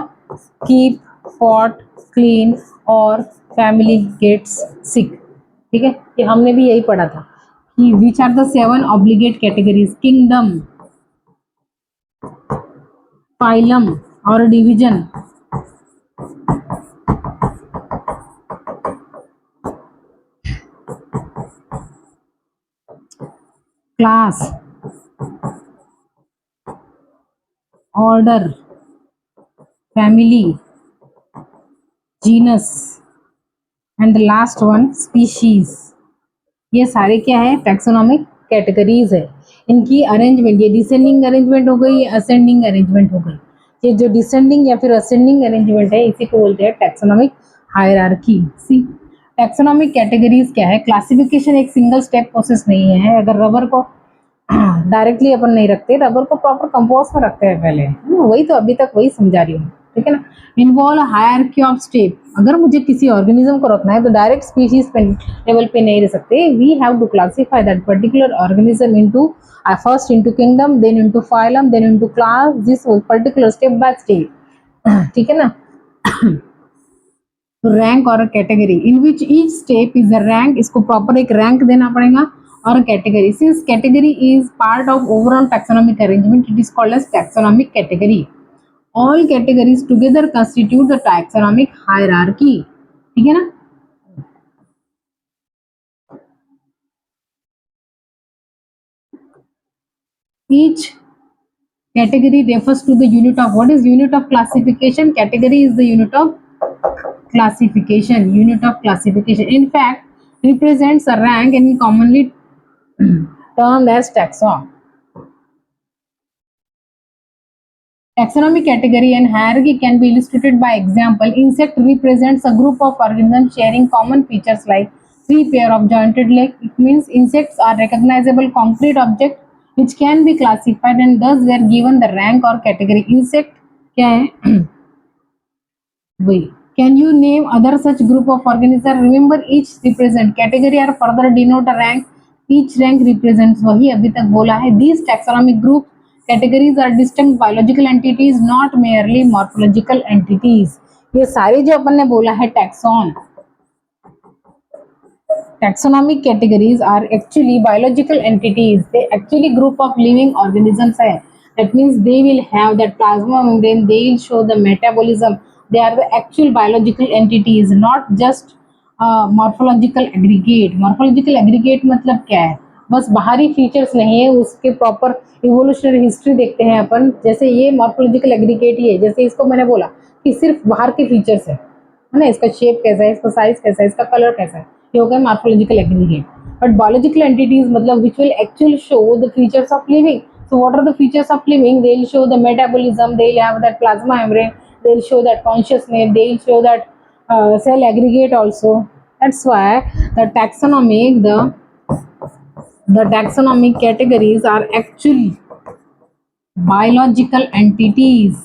[SPEAKER 1] कीप, पॉट, क्लीन और फैमिली गेट्स सिक। ठीक है, ये हमने भी यही पढ़ा था कि which are the 7 obligate categories? Kingdom, phylum और division, class, order, family, genus and the last one species. ये सारे क्या है? टैक्सोनॉमिक कैटेगरीज है। इनकी अरेंजमेंट, ये डिसेंडिंग अरेंजमेंट हो गई, असेंडिंग अरेंजमेंट हो गई। ये जो डिसेंडिंग या फिर असेंडिंग अरेंजमेंट है, इसी को बोलते हैं टैक्सोनॉमिक हायरार्की। सी, टैक्सोनॉमिक कैटेगरीज क्या है? क्लासिफिकेशन एक सिंगल स्टेप प्रोसेस नहीं है। अगर रबर को डायरेक्टली अपन नहीं रखते, रबर को प्रॉपर कंपोस्ट में रखते हैं पहले, वही तो अभी तक वही समझा रही हूँ। ठीक है ना? Involve hierarchy of step. अगर मुझे किसी ऑर्गेनिज्म को रखना है तो डायरेक्ट स्पीशीज लेवल पे नहीं रह सकते। We have to classify that particular organism into first into kingdom, then into phylum, then into class, this particular step by step. ठीक है ना? रैंक और category, in which each step is a rank. इसको proper एक rank देना पड़ेगा। और category, since category is part of overall taxonomic arrangement, it is called as taxonomic category. All categories together constitute the taxonomic hierarchy. ठीक है ना? Each category refers to the unit of, what is unit of classification? Category is the unit of classification. Unit of classification, in fact, represents a rank and commonly termed as taxon. Taxonomic category and hierarchy can be illustrated by example. Insect represents a group of organisms sharing common features like 3 pair of jointed legs. It means insects are recognizable concrete objects which can be classified and thus were given the rank or category. Insect क्या है? वही. Can you name other such group of organisms? Remember, each represent category or further denote a rank. Each rank represents, वही अभी तक बोला है. These taxonomic group categories are distinct biological entities, not merely morphological entities. ये सारे जो अपन ने बोला है taxon, taxonomic categories are actually biological entities. They actually group of living organisms है. That means they will have that plasma membrane. They will show the metabolism. They are the actual biological entities, not just morphological aggregate. Morphological aggregate मतलब क्या है? बस बाहरी features नहीं है, उसके proper evolutionary history देखते हैं अपन। जैसे ये मॉर्फोलॉजिकल एग्रीगेट ही है, जैसे इसको मैंने बोला कि सिर्फ बाहर के फीचर्स है ना, इसका शेप कैसा है, इसका साइज कैसा है, इसका कलर कैसा है, ये हो गया morphological aggregate. But biological entities मतलब which will actually show the features of living. So what are the features of living? They will show the metabolism, they will have that plasma membrane, they will show that consciousness, they will show that cell aggregate also. That's why the taxonomic categories are actually biological entities.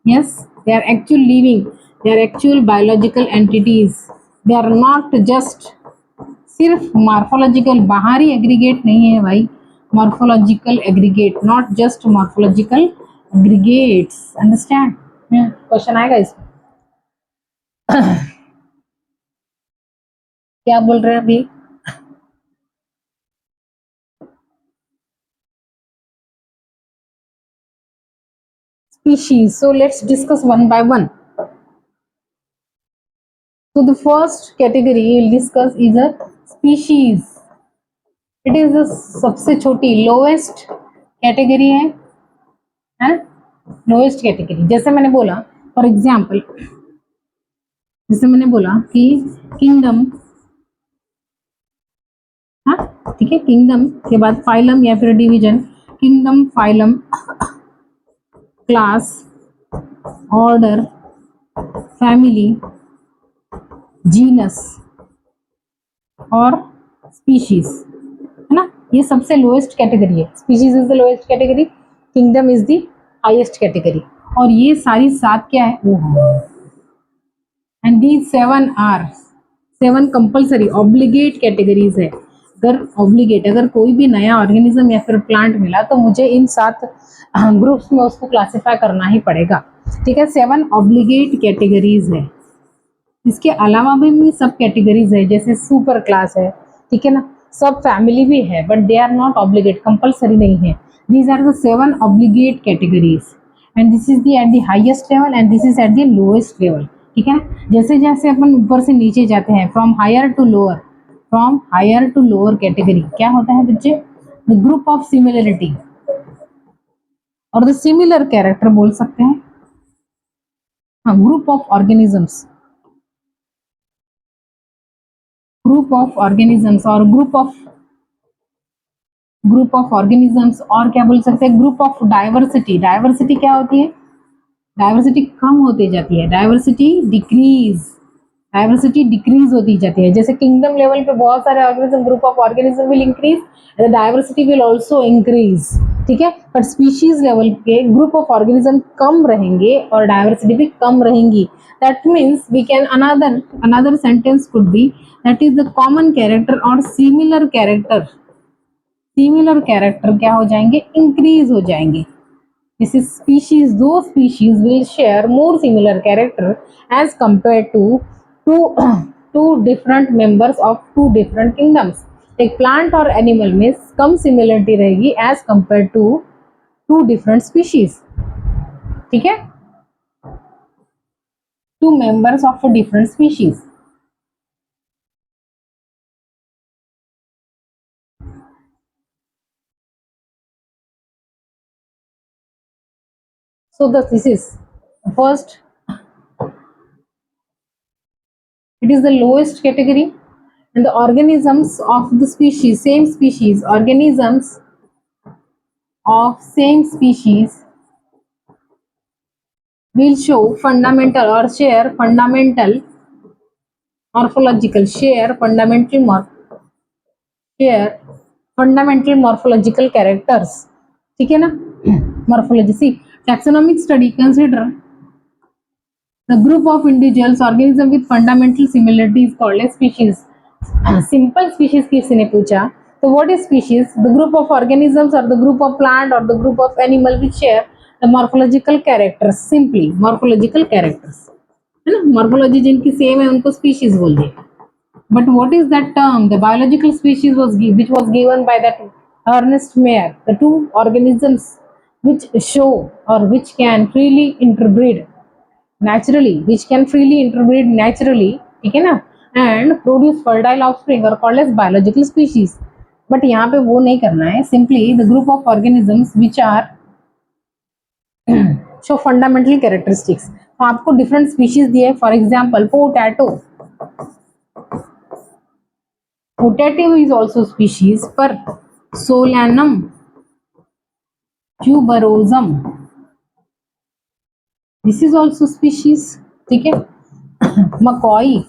[SPEAKER 1] Yes, they are actual living, they are actual biological entities. They are not just सिर्फ morphological, बाहरी aggregate नहीं है भाई, morphological aggregate, not just morphological aggregates. Understand? Question आएगा इसमें. क्या बोल रहे हैं अभी? Species. So let's discuss one by one. So the first category we'll discuss is a species. It is the सबसे छोटी लोएस्ट कैटेगरी है ना? लोएस्ट कैटेगरी, जैसे मैंने बोला फॉर एग्जाम्पल जैसे मैंने बोला कि किंगडम, हाँ ठीक है, किंगडम के बाद फाइलम या फिर division, kingdom, phylum, class, order, family, genus और स्पीशीज, है ना। ये सबसे लोएस्ट कैटेगरी है, species is the lowest category, kingdom is the highest category, और ये सारी सात क्या है, and these 7 are 7 compulsory obligate categories है। अगर ऑब्लिगेट, अगर कोई भी नया ऑर्गेनिज्म या फिर प्लांट मिला तो मुझे इन 7 ग्रुप्स में उसको क्लासिफाई करना ही पड़ेगा, ठीक है। 7 ऑब्लिगेट कैटेगरीज है। इसके अलावा भी सब कैटेगरीज है, जैसे सुपर क्लास है, ठीक है ना, सब फैमिली भी है, but they are not obligate, compulsory नहीं है। These are the 7 obligate categories, and this is the at the highest level and this is at the lowest level, ठीक है। जैसे जैसे अपन ऊपर से नीचे जाते हैं, from higher to lower, from higher to lower category क्या होता है बच्चे, द ग्रुप ऑफ सिमिलरिटी और द सिमिलर कैरेक्टर बोल सकते हैं, हाँ, group of organisms, group of organisms और ग्रुप ऑफ ऑर्गेनिजम्स, और क्या बोल सकते हैं, ग्रुप ऑफ डाइवर्सिटी। डाइवर्सिटी क्या होती है, डाइवर्सिटी कम होती जाती है, डाइवर्सिटी डिक्रीज होती जाती है। जैसे किंगडम लेवल पे बहुत सारे organism, group of organism will increase, diversity will also increase, ठीक है। पर स्पीशीज लेवल के ग्रुप ऑफ ऑर्गेनिज्म कम रहेंगे और डाइवर्सिटी भी कम रहेंगी। That means we can another sentence could be that is the common character or similar character क्या हो जाएंगे, इंक्रीज हो जाएंगे। This is species, those species will share more similar character as compared to two, two different members of two different kingdoms. एक plant और animal में कम similarity रहेगी as compared to two different species, ठीक है, two members of a different species. So this is first, it is the lowest category, and the organisms of the species, same species, organisms of same species will show fundamental or share fundamental morphological share fundamental morphological characters, ठीक है ना। morphology, see, taxonomic study consider the group of individuals organism with fundamental similarities called as species. Simple species किसी ने पूछा तो what is species, the group of organisms और the group of plant और the group of animal which share the morphological characters, simply morphological characters, है ना। Morphology जिनकी same है उनको स्पीशीज बोल दिए। But what is that term, the biological species which was given by that Ernest Mayr, the two organisms which show or which can freely interbreed naturally, ठीक है ना, एंड प्रोड्यूस फर्टाइल ऑफस्प्रिंग और called as biological species. But यहाँ पे वो नहीं करना है, simply the group of organisms which are show fundamental characteristics. तो आपको डिफरेंट स्पीशीज दिए, for example potato is also species, पर Solanum tuberosum this is also species, ठीक है। मकॉई,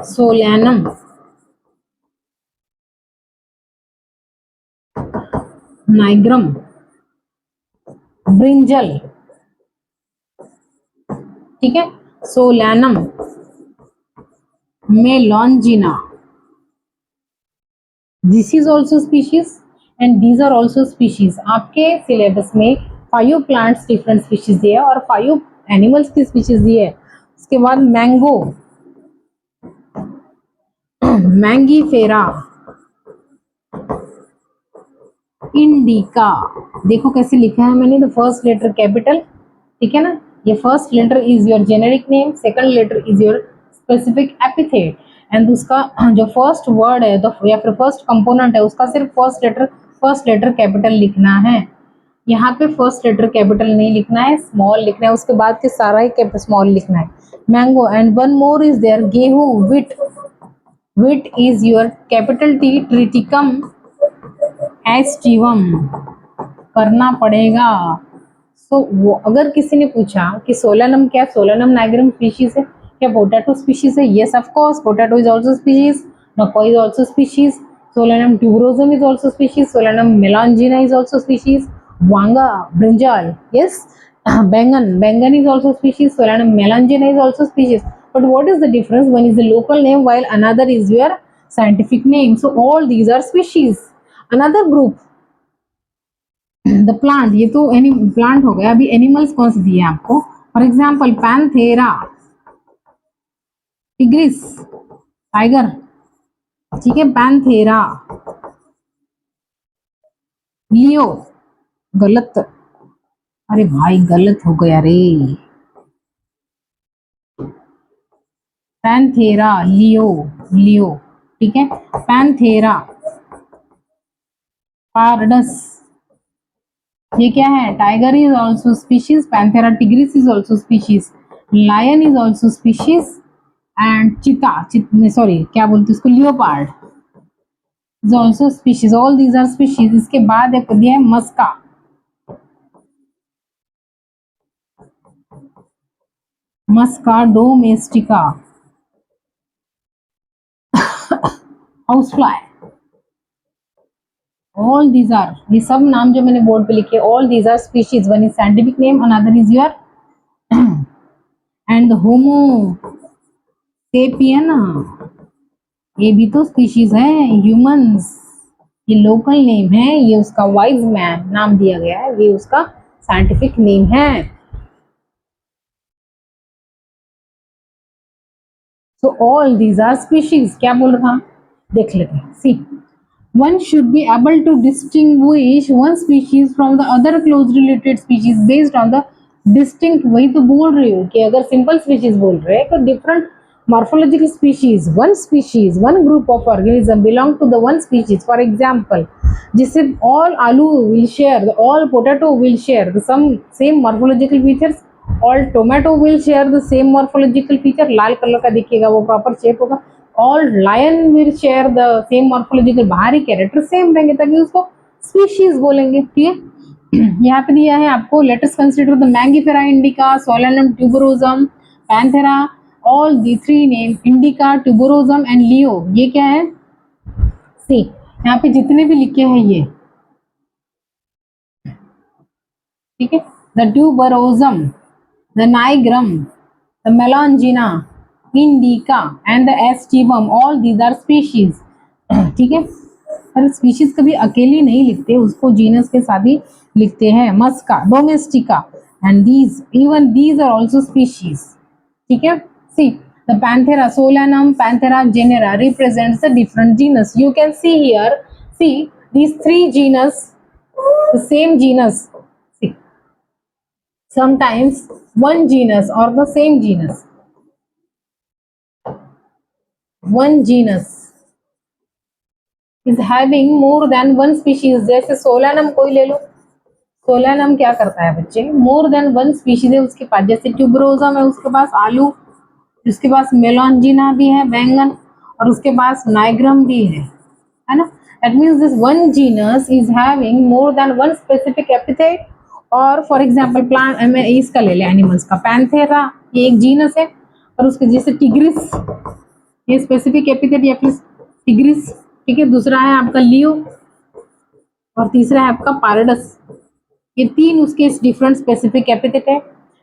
[SPEAKER 1] सोलैनम, नाइग्रम, ब्रिंजल, ठीक है, Solanum, melongena, this is also species and these are also species. आपके सिलेबस में 5 प्लांट्स डिफरेंट स्पीशीज दिए और 5 एनिमल्स की स्पीशीज दी है। उसके बाद मैंगो, मैंगीफेरा, इंडिका, देखो कैसे लिखा है मैंने, द फर्स्ट लेटर कैपिटल, ठीक है ना। ये first letter is your generic name, second letter is your specific epithet, and उसका जो फर्स्ट वर्ड है तो या फिर फर्स्ट कंपोनेंट है उसका सिर्फ फर्स्ट लेटर कैपिटल लिखना है। यहाँ पे फर्स्ट लेटर कैपिटल नहीं लिखना है, स्मॉल लिखना है, उसके बाद के सारा ही स्मॉल लिखना है. Mango and one more is there, गेहूं, wheat. Wheat is your capital T, Triticum aestivum करना पड़ेगा. वो अगर किसी ने पूछा कि सोलानम क्या, सोलानम नाइग्रम स्पीशीज है क्या, पोटैटो स्पीशीज है? Yes of course, potato is also species, मकोई is also species, Solanum tuberosum is also species, Solanum melongena is also species, वांगा, ब्रिंजल, यस. बैंगन, बैंगन is also species, solanum melangina is also species. But what is the difference? One is the local name while another is your scientific name. So all these are species. Another group, the plant, ये तो plant हो गया. अभी animals कौन से दिए आपको? For example Panthera, tigris, tiger, ठीक है. पैंथेरा, लियो, गलत, अरे भाई गलत हो गया रे. पैंथेरा, लियो, लियो, ठीक है. पैंथेरा पारडस, ये क्या है? Tiger is also species, Panthera tigris is also species, lion is also species and cheetah, sorry क्या बोलते उसको, leopard is also species. All these are species. इसके बाद एक दिया है Musca, Musca domestica, house fly. All these are, ये सब नाम जो मैंने बोर्ड पे लिखे, all these are species. One is scientific name, another is your and Homo sapien, ये भी तो स्पीशीज है. ह्यूमंस, ये लोकल नेम है, ये उसका वाइज मैन नाम दिया गया है, ये उसका साइंटिफिक नेम है. So all these are species. क्या बोल रहा, देख लेते हैं. See, one should be able to distinguish one species from the other close related species based on the distinct. वही तो बोल रही हूँ कि अगर simple species बोल रहे हैं तो different morphological species, one species, one group of organism belong to the one species. For example, जिससे all आलू will share, all potato will share the same morphological features. All tomato will share the same morphological feature. Lal colour का दिखेगा, वो proper shape होगा. All lion will share the same morphological, बाहरी character same रहेंगे, तभी उसको species बोलेंगे. ठीक है. यहाँ पे दिया है आपको, latest consider the Mangifera indica, Solanum tuberosum, Panthera. All the three name, indica, tuberosum and Leo, ये क्या है? सी, यहाँ पे जितने भी लिखे हैं ये, ठीक है. The tuberosum, the nigrum, the melangina, indica and the aestivum, all these are species. ठीक है. पर स्पीशीज कभी अकेली नहीं लिखते, उसको जीनस के साथ ही लिखते हैं. Musca, domestica and these are also species. ठीक है. See, the Panthera, Solanum, Panthera genera represents the different genus. You can see here, see these three genus, the same genus. See, sometimes one genus or the same genus, one genus is having more than one species. जैसे solanum कोई ले लो, solanum क्या करता है बच्चे, more than one species है उसके पास. जैसे ट्यूबरोसम है उसके पास आलू, उसके पास मेलांजिना भी है बैंगन, और उसके पास नाइग्रम भी है ना. That means this one genus is having more than one specific epithet. और फॉर एग्जाम्पल प्लांट, मैं इसका ले लें एनिमल्स का, पैंथेरा ये एक जीनस है, और उसके जैसे टिग्रिस ये स्पेसिफिक एपिथेट या फिर टिग्रिस, ठीक है. दूसरा है आपका लियो, और तीसरा है आपका पारडस. ये तीन उसके डिफरेंट स्पेसिफिक एपिथेट है.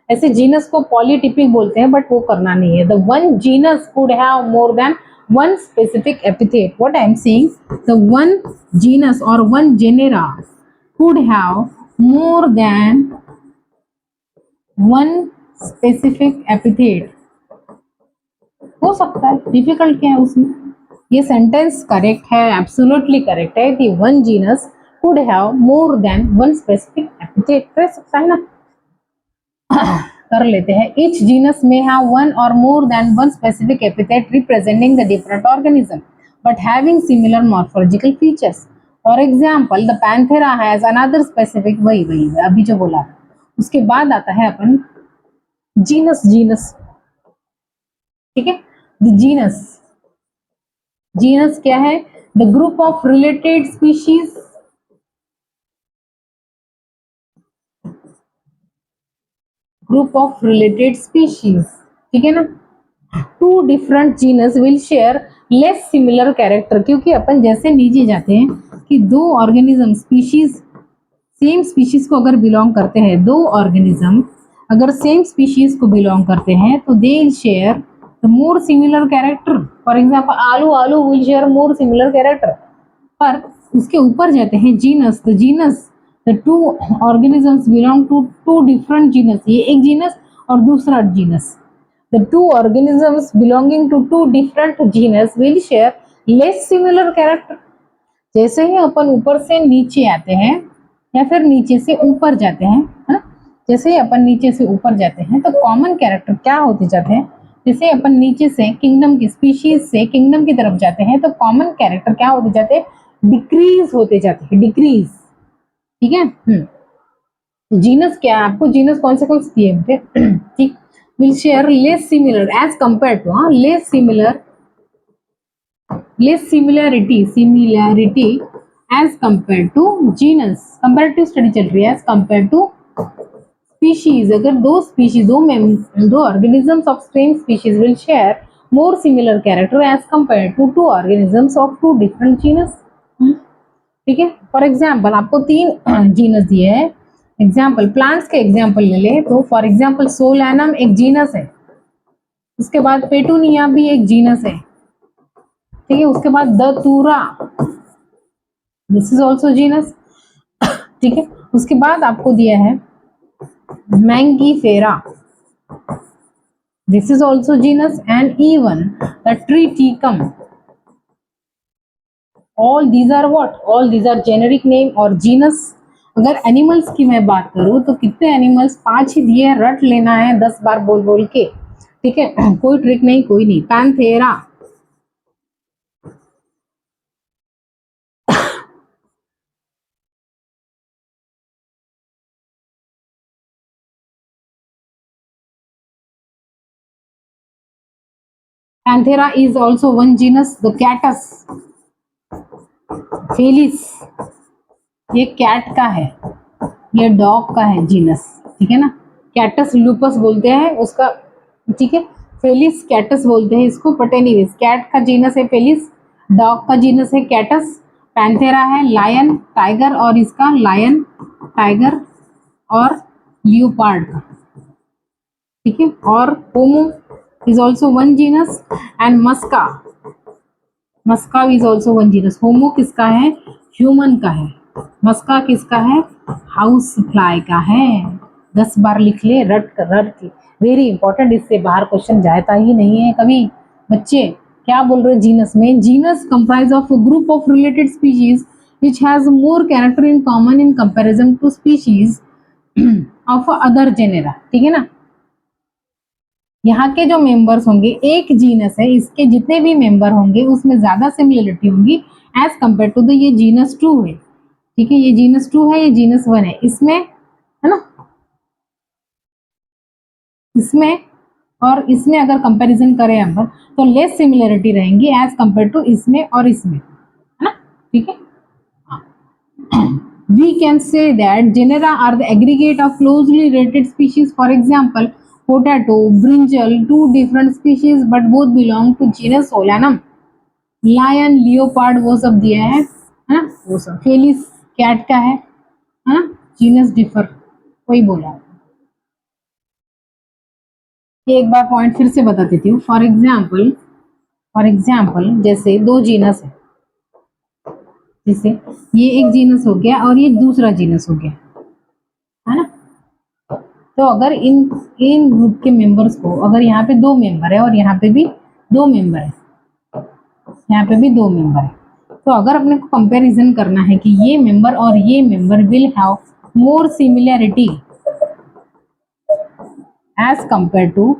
[SPEAKER 1] ऐसे जीनस को पॉलीटिपिक बोलते हैं, बट वो करना नहीं है. The one genus could have more than one specific epithet. What I am saying, the one genus or one genera could have more than one specific epithet. हो सकता है, डिफिकल्ट क्या है उसमें. ये सेंटेंस करेक्ट है, एब्सोल्युटली करेक्ट है कि one genus could have more than one specific epithet. कर सकता है ना. कर लेते हैं. Each genus may have one or more than one specific epithet representing the different organism, but having similar morphological features. For example the Panthera has another specific, वही अभी जो बोला। उसके बाद आता है अपन जीनस, जीनस, ठीक है। द जीनस, जीनस क्या है? The group of related species, group of related species, ठीक है ना। Two different genus will share less similar character, क्योंकि अपन जैसे नीचे जाते हैं कि दो ऑर्गेनिज्म स्पीशीज, सेम स्पीशीज को अगर बिलोंग करते हैं, दो ऑर्गेनिज्म अगर सेम स्पीशीज को बिलोंग करते हैं तो they will share the more similar character. For example आलू, आलू will share more similar character. पर उसके ऊपर जाते हैं genus, the genus, the two organisms belong to two different genus, ये एक जीनस और दूसरा genus. The two organisms belonging to two different genus will share less similar character. जैसे ही अपन ऊपर से नीचे आते हैं या फिर नीचे से ऊपर जाते हैं, है ना, जैसे ही अपन नीचे से ऊपर जाते हैं तो कॉमन कैरेक्टर क्या होते जाते हैं? जैसे अपन नीचे से किंगडम की, स्पीशीज से किंगडम की तरफ जाते हैं तो कॉमन कैरेक्टर क्या होते जाते हैं? डिक्रीज होते जाते हैं, डिक्रीज, ठीक है। जीनस क्या है? आपको जीनस कौन से दिए मुझे, ठीक। Will share less similar as compare to, less similar, less similarity, similarity as compare to genus, comparative study चल रही है, एज कंपेयर टू स्पीशीज। अगर दो स्पीशीज, दो organisms of same species will share more similar character as compare to two organisms of two different genus, ठीक है। For example आपको तीन जीनस दिए हैं, एग्जाम्पल प्लांट्स के एग्जाम्पल ले ले तो फॉर एग्जाम्पल सोलैनम एक जीनस है, उसके बाद पेटूनिया भी एक जीनस है, ठीक है। उसके बाद Datura, this is also genus, ठीक है। उसके बाद आपको दिया है Mangifera, this is also genus, and even the Triticum, all these are what, all these are generic name और जीनस। अगर एनिमल्स की मैं बात करूं तो कितने एनिमल्स? 5 ही दिए, रट लेना है 10 बार बोल बोल के, ठीक है। कोई ट्रिक नहीं, कोई नहीं। Panthera, Panthera is also one genus. The catus, Felis, ये कैट का है, ये डॉग का है जीनस, ठीक है ना। कैटस लूपस बोलते हैं उसका, ठीक है। फेलिस कैटस बोलते हैं इसको, बट एनीवेज कैट का जीनस है फेलिस, डॉग का जीनस है कैटस, पैंथेरा है लायन, टाइगर, और इसका लायन, टाइगर और लियोपार्ड का, ठीक है। और होमो is also one genus and maska, maska is also one genus। होमो किसका है? ह्यूमन का है। मस्का किसका है? हाउस फ्लाई का है। 10 बार लिख ले, रट कर, रट के, वेरी इंपॉर्टेंट, इससे बाहर क्वेश्चन जाता ही नहीं है कभी। बच्चे क्या बोल रहे हैं जीनस में? Genus comprise of group of related species which has more character in common in comparison to species of other genera, ठीक है ना। यहाँ के जो मेंबर्स होंगे, एक जीनस है, इसके जितने भी मेंबर होंगे उसमें ज्यादा सिमिलरिटी होंगी एज कंपेयर टू द ये जीनस 2 है, ठीक है। ये जीनस 2 है, ये जीनस 1 है, इसमें, है ना, इसमें और इसमें अगर कंपैरिजन करें हम तो लेस सिमिलरिटी रहेंगी एज कंपेयर टू इसमें और इसमें, है ना, ठीक है। We can say that genera are the aggregate of closely related species. For example, potato, brinjal, two different species but both belong to genus Solanum. Lion, leopard वो सब दिया है ना, वो सब। फेलिस कैट का है ना, जीनस डिफर, वही बोला। ये एक बार पॉइंट फिर से बता देती हूँ। फॉर एग्जाम्पल जैसे दो जीनस है, जैसे ये एक जीनस हो गया और ये दूसरा जीनस हो गया, है ना। तो अगर इन ग्रुप के मेंबर्स को, अगर यहाँ पे 2 मेंबर है और यहाँ पे भी 2 मेंबर है, यहाँ पे भी 2 मेंबर है, तो अगर अपने को कंपैरिजन करना है कि ये मेंबर और ये member will have more similarity as compare to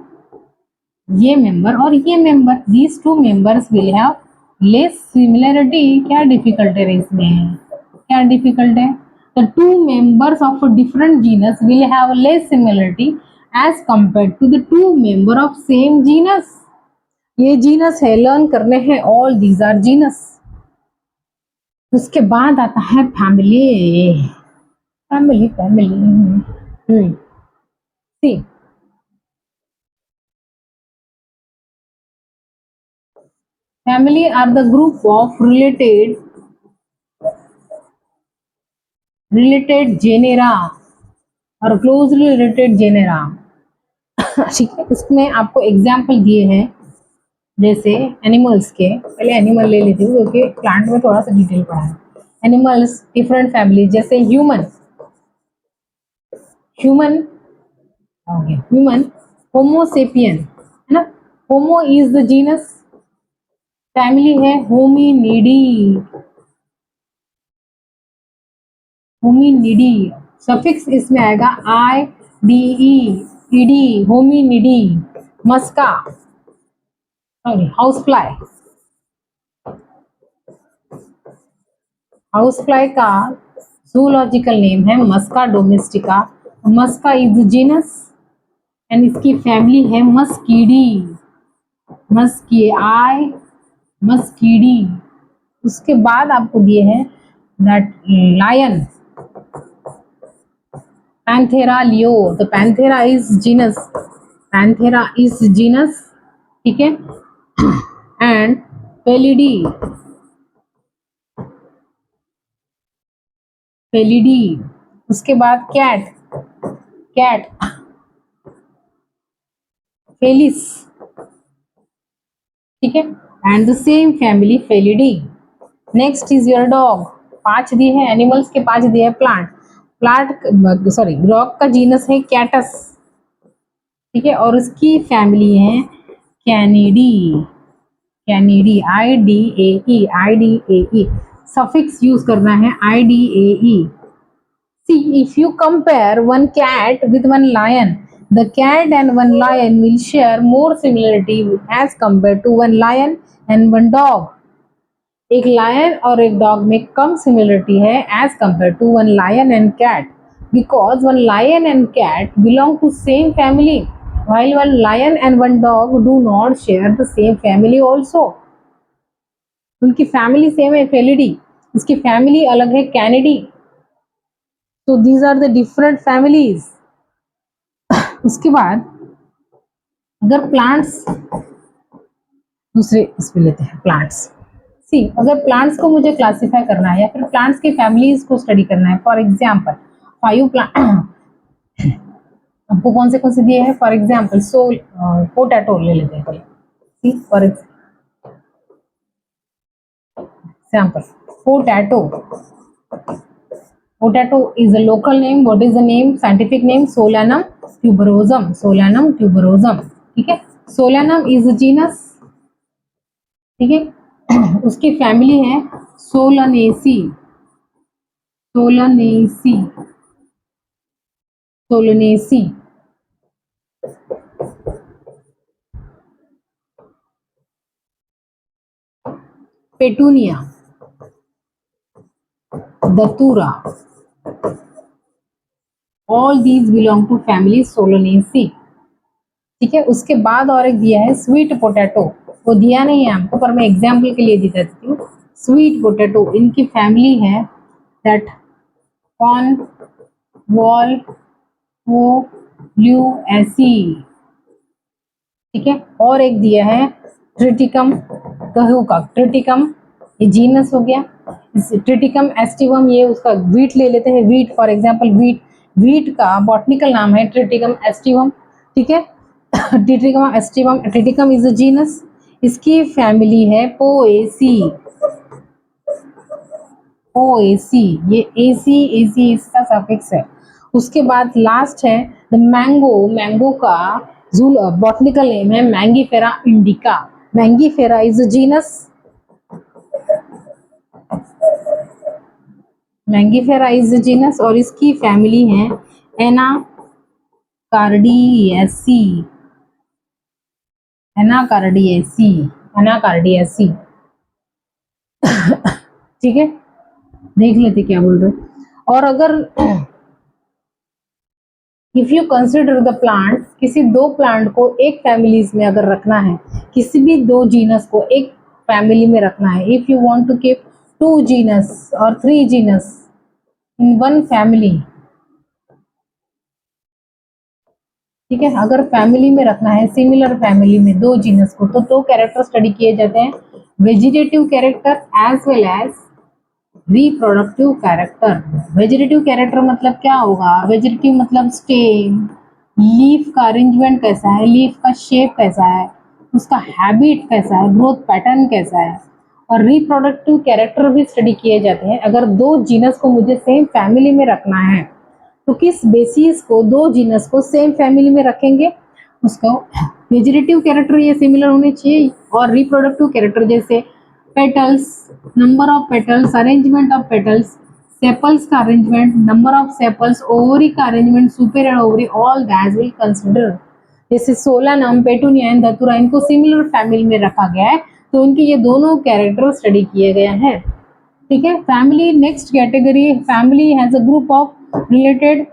[SPEAKER 1] ये मेंबर और ये member, these 2 members will have less similarity. क्या डिफिकल्टी है इसमें? क्या डिफिकल्ट है? The two members of different genus will have less similarity as compare to the two member of same genus. ये genus है, लर्न करने हैं, ऑल दीज आर जीनस। उसके बाद आता है फैमिली। फैमिली फैमिली सी, family are the group of related genera और closely related genera। ठीक है, इसमें आपको एग्जाम्पल दिए हैं, जैसे एनिमल्स के, पहले एनिमल ले लेती हूँ क्योंकि प्लांट में थोड़ा सा डिटेल पढ़ा है। एनिमल्स डिफरेंट फैमिली, जैसे ह्यूमन, ह्यूमन हो गया, ह्यूमन होमोसेपियन है ना, Homo is the genus, family है होमिनिडी, होमिनिडी, सफिक्स इसमें आएगा I D E, ED, Hominidae. Musca, sorry, house fly, house fly का जूलॉजिकल नेम है Musca domestica. Musca is genus and इसकी फैमिली है मस्कीडी, मस्की आई, मस्कीडी। उसके बाद आपको दिए हैं that lion, Panthera Leo, the Panthera is genus, Panthera is genus, ठीक है। एंड पेलिडी, पेलिडी। उसके बाद कैट, कैट फेलिस, ठीक है, and the same family Felidae. Next is your dog, 5 दिए हैं एनिमल्स के, 5 दिए हैं प्लांट, प्लांट सॉरी डॉग का जीनस है कैटस, ठीक है, और उसकी फैमिली है Canidae, Canidae, I D A E, I D A E, suffix use करना है आई D A E. See, if you compare one cat with one lion, the cat and one lion will share more similarity as compared to one lion and one dog. एक lion और एक dog में कम similarity है as compare to one lion and cat, because one lion and cat belong to same family while one lion and one dog do not share the same family also. उनकी family same है Felidae, इसकी family अलग है Canidae. So these are the different families. उसके बाद अगर plants, दूसरे इसमें लेते हैं प्लांट्स। सी, अगर प्लांट्स को मुझे क्लासिफाई करना है या फिर प्लांट्स की फैमिलीज को स्टडी करना है, फॉर एग्जाम्पल 5 प्लांट आपको कौन से दिए हैं, फॉर एग्जाम्पल पोटैटो ले लेते हैं। See, for example potato, potato is a local name, what is the name, scientific name, Solanum tuberosum, Solanum tuberosum, ठीक है। Solanum is a genus, ठीक है। उसकी फैमिली है Solanaceae, Solanaceae, Solanaceae। Petunia, Datura, all these belong to family Solanaceae, ठीक है। उसके बाद और एक दिया है स्वीट पोटैटो, वो दिया नहीं है आपको पर मैं एग्जाम्पल के लिए दी देती हूँ। स्वीट पोटैटो, इनकी फैमिली है दैट कॉर्न वॉल वो ल्यूएसी, ठीक है। और एक दिया है ट्रिटिकम कहू का, ट्रिटिकम ये जीनस हो गया, ट्रिटिकम एस्टिवम ये उसका वीट ले लेते हैं, wheat for example wheat, wheat का बॉटनिकल नाम है ट्रिटिकम एस्टिवम, ठीक है। Triticum aestivum, Triticum is a genus, इसकी फैमिली है पोएसी, पोएसी, ये एसी एसी इसका सफिक्स है। उसके बाद लास्ट है द मैंगो, मैंगो का बॉटनिकल नेम है Mangifera indica, Mangifera is a genus, Mangifera is a genus, और इसकी फैमिली है एनाकार्डियेसी, एनाकार्डियेसी, एनाकार्डियेसी, ठीक है। देख लेते क्या बोल रहे हो। और अगर if you consider the plant, किसी दो प्लांट को एक फैमिलीज में अगर रखना है, किसी भी दो जीनस को एक फैमिली में रखना है, if you want to keep two genus और three genus in one family, ठीक है, अगर फैमिली में रखना है सिमिलर फैमिली में दो जीनस को, तो दो कैरेक्टर स्टडी किए जाते हैं, vegetative character as well as reproductive character. Vegetative character मतलब क्या होगा, वेजिटेटिव मतलब स्टेम, लीफ का अरेंजमेंट कैसा है, लीफ का शेप कैसा है, उसका हैबिट कैसा है, ग्रोथ पैटर्न कैसा है। और रिप्रोडक्टिव कैरेक्टर भी स्टडी किए जाते हैं। अगर दो जीनस को मुझे सेम फैमिली में रखना है तो किस बेसिस को दो जीनस को सेम फैमिली में रखेंगे, उसका वेजिटेटिव कैरेक्टर ये सिमिलर होने चाहिए, और रिप्रोडक्टिव कैरेक्टर जैसे petals, number of petals, arrangement of petals, sepals का arrangement, number of sepals, ovary का arrangement, superior ovary, all that will consider. जैसे सोलानम, पेटूनिया एंड धतूरा, इनको सिमिलर फैमिली में रखा गया है, तो इनके ये दोनों कैरेक्टर स्टडी किए गए हैं। ठीक है, family next category, family has a group of related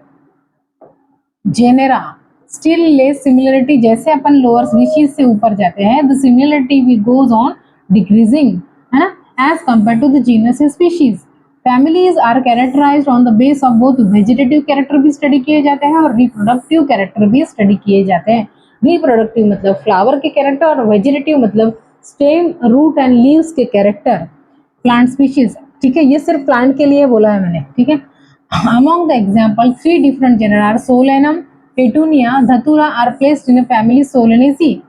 [SPEAKER 1] genera still less similarity. जैसे अपन लोअर स्पीशीज से ऊपर जाते हैं, the similarity we goes on decreasing, है ना, as compare to the genus species. Families are characterized on the base of both vegetative character भी study किए जाते हैं और रिप्रोडक्टिव कैरेक्टर भी स्टडी किए जाते हैं। रिप्रोडक्टिव मतलब फ्लावर के कैरेक्टर और वेजिटेटिव मतलब स्टेम, रूट एंड लीव्स के कैरेक्टर, प्लांट स्पीशीज। ठीक है, ये सिर्फ प्लांट के लिए बोला है मैंने। ठीक है, among the example, three different genera are Solanum, Petunia, Dhatura are placed in a family Solanaceae.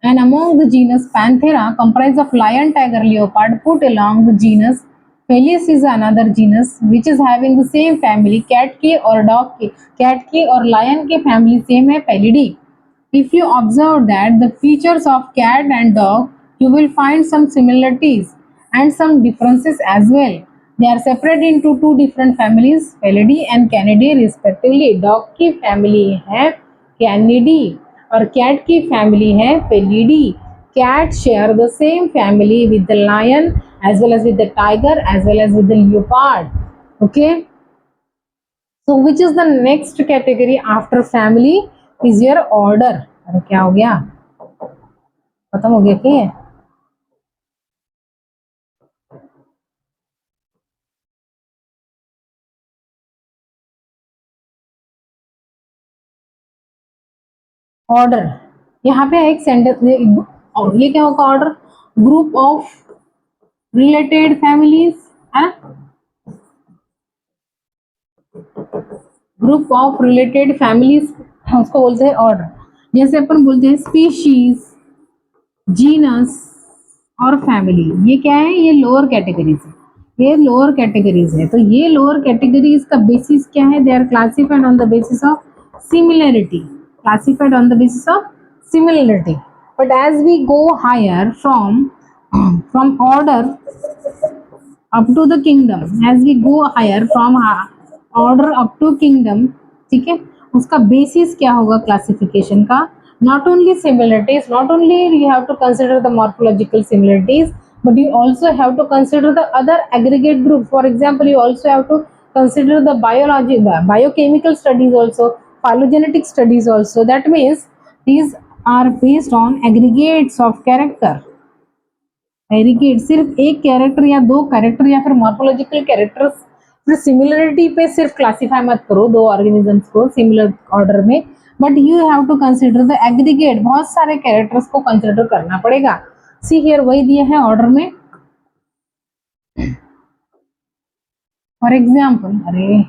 [SPEAKER 1] And among the genus Panthera, comprised of lion, tiger, leopard, put along the genus Felis is another genus which is having the same family, cat की और dog की, cat की और lion के family same है, Felidae. If you observe that the features of cat and dog, you will find some similarities and some differences as well. They are separated into two different families, Felidae and Canidae respectively. Dog की family है Canidae और cat की family है Felidae. Cats share the same family with the lion as well as with the tiger as well as with the leopard. Okay. So which is the next category after family is your order. अरे क्या हो गया, खत्म हो गया क्या? Order, यहाँ पे एक सेंटेंस, ये क्या होगा order, group of related families, है, ग्रुप ऑफ रिलेटेड फैमिलीज उसको बोलते हैं ऑर्डर। जैसे अपन बोलते हैं स्पीशीज, जीनस और फैमिली, ये क्या है, ये लोअर कैटेगरीज है, ये लोअर कैटेगरीज है। तो ये लोअर कैटेगरीज का बेसिस क्या है, they are classified on the basis of similarity, classified on the basis of similarity. But as we go higher from order up to the kingdom, as we go higher from order up to kingdom, ठीक है, उसका basis क्या होगा classification का, not only similarities, not only you have to consider the morphological similarities, but you also have to consider the other aggregate group. For example, you also have to consider the biochemical studies also, phylogenetic studies also. That means these are based on aggregates of character. Aggregate सिर्फ एक character या दो character या फिर morphological characters, फिर similarity पे सिर्फ classify मत करो दो ऑर्गेनिजम्स को सिमिलर ऑर्डर में, but you have to consider the aggregate, बहुत सारे कैरेक्टर्स को कंसिडर करना पड़ेगा। सी हियर वही दिया है ऑर्डर में। For example,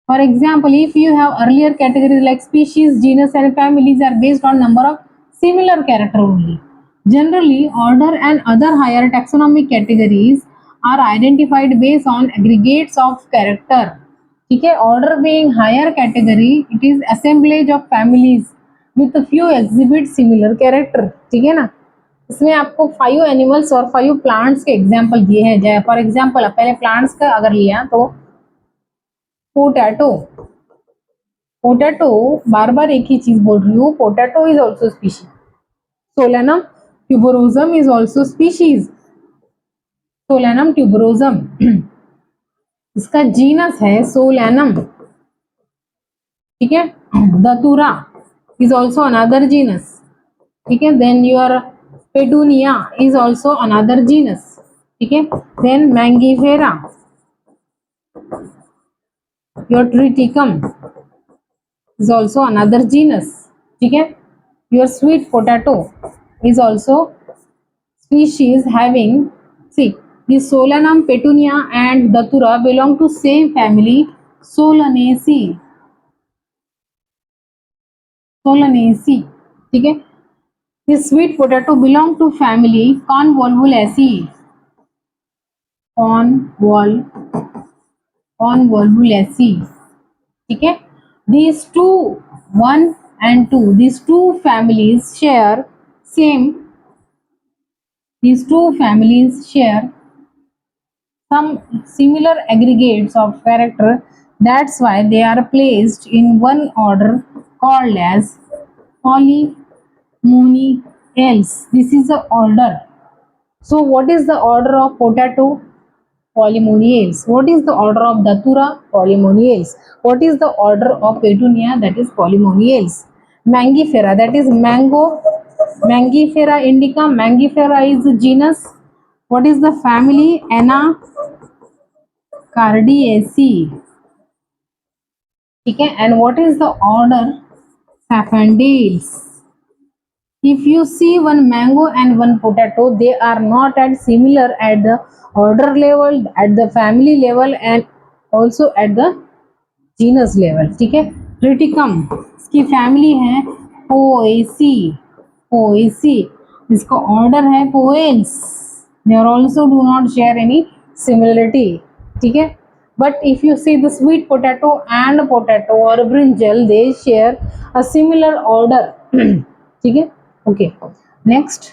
[SPEAKER 1] for example, if you have earlier categories like species, genus and families are based on number of similar character only. Generally, order and other higher taxonomic categories are identified based on aggregates of character. ठीक है, order being higher category, it is assemblage of families with a few exhibit similar character. ठीक है ना, इसमें आपको 5 animals और 5 plants के example दिए हैं। जैसे फॉर एग्जाम्पल पहले प्लांट्स का अगर लिया तो पोटैटो, पोटैटो बार बार एक ही चीज बोल रही हूँ, potato is also species, Solanum tuberosum is also species, Solanum tuberosum, इसका जीनस है सोलैनम, ठीक है। Datura is also another genus, ठीक है। Then your petunia is also another genus, ठीक है। Then Mangifera, your Triticum is also another genus, ठीक है। your sweet potato is also species having, see, the solanum, petunia and datura belong to same family, solanaceae, solanaceae, ठीक है। the sweet potato belong to family convolvulaceae, convolvulaceae, ठीक है। these two, one and two, these two families share same, these two families share some similar aggregates of character, that's why they are placed in one order called as polymoniales. This is the order. So what is the order of potato? Polymoniales. What is the order of datura? Polymoniales. What is the order of petunia? That is polymoniales. Mangifera, that is mango, Mangifera indica. Mangifera is a genus. What is the family? Anacardiaceae, ठीक है। and what is the order? Sapindales. If you see one mango and one potato, they are not at similar at the order level, at the family level and also at the genus level, ठीक है। Triticum, इसकी family है Poaceae, Poaceae, इसका order है पोएन्स, they are also do not share any similarity, ठीक है। but if you see the sweet potato and potato or brinjal, they share a similar order, ठीक है। Okay, next,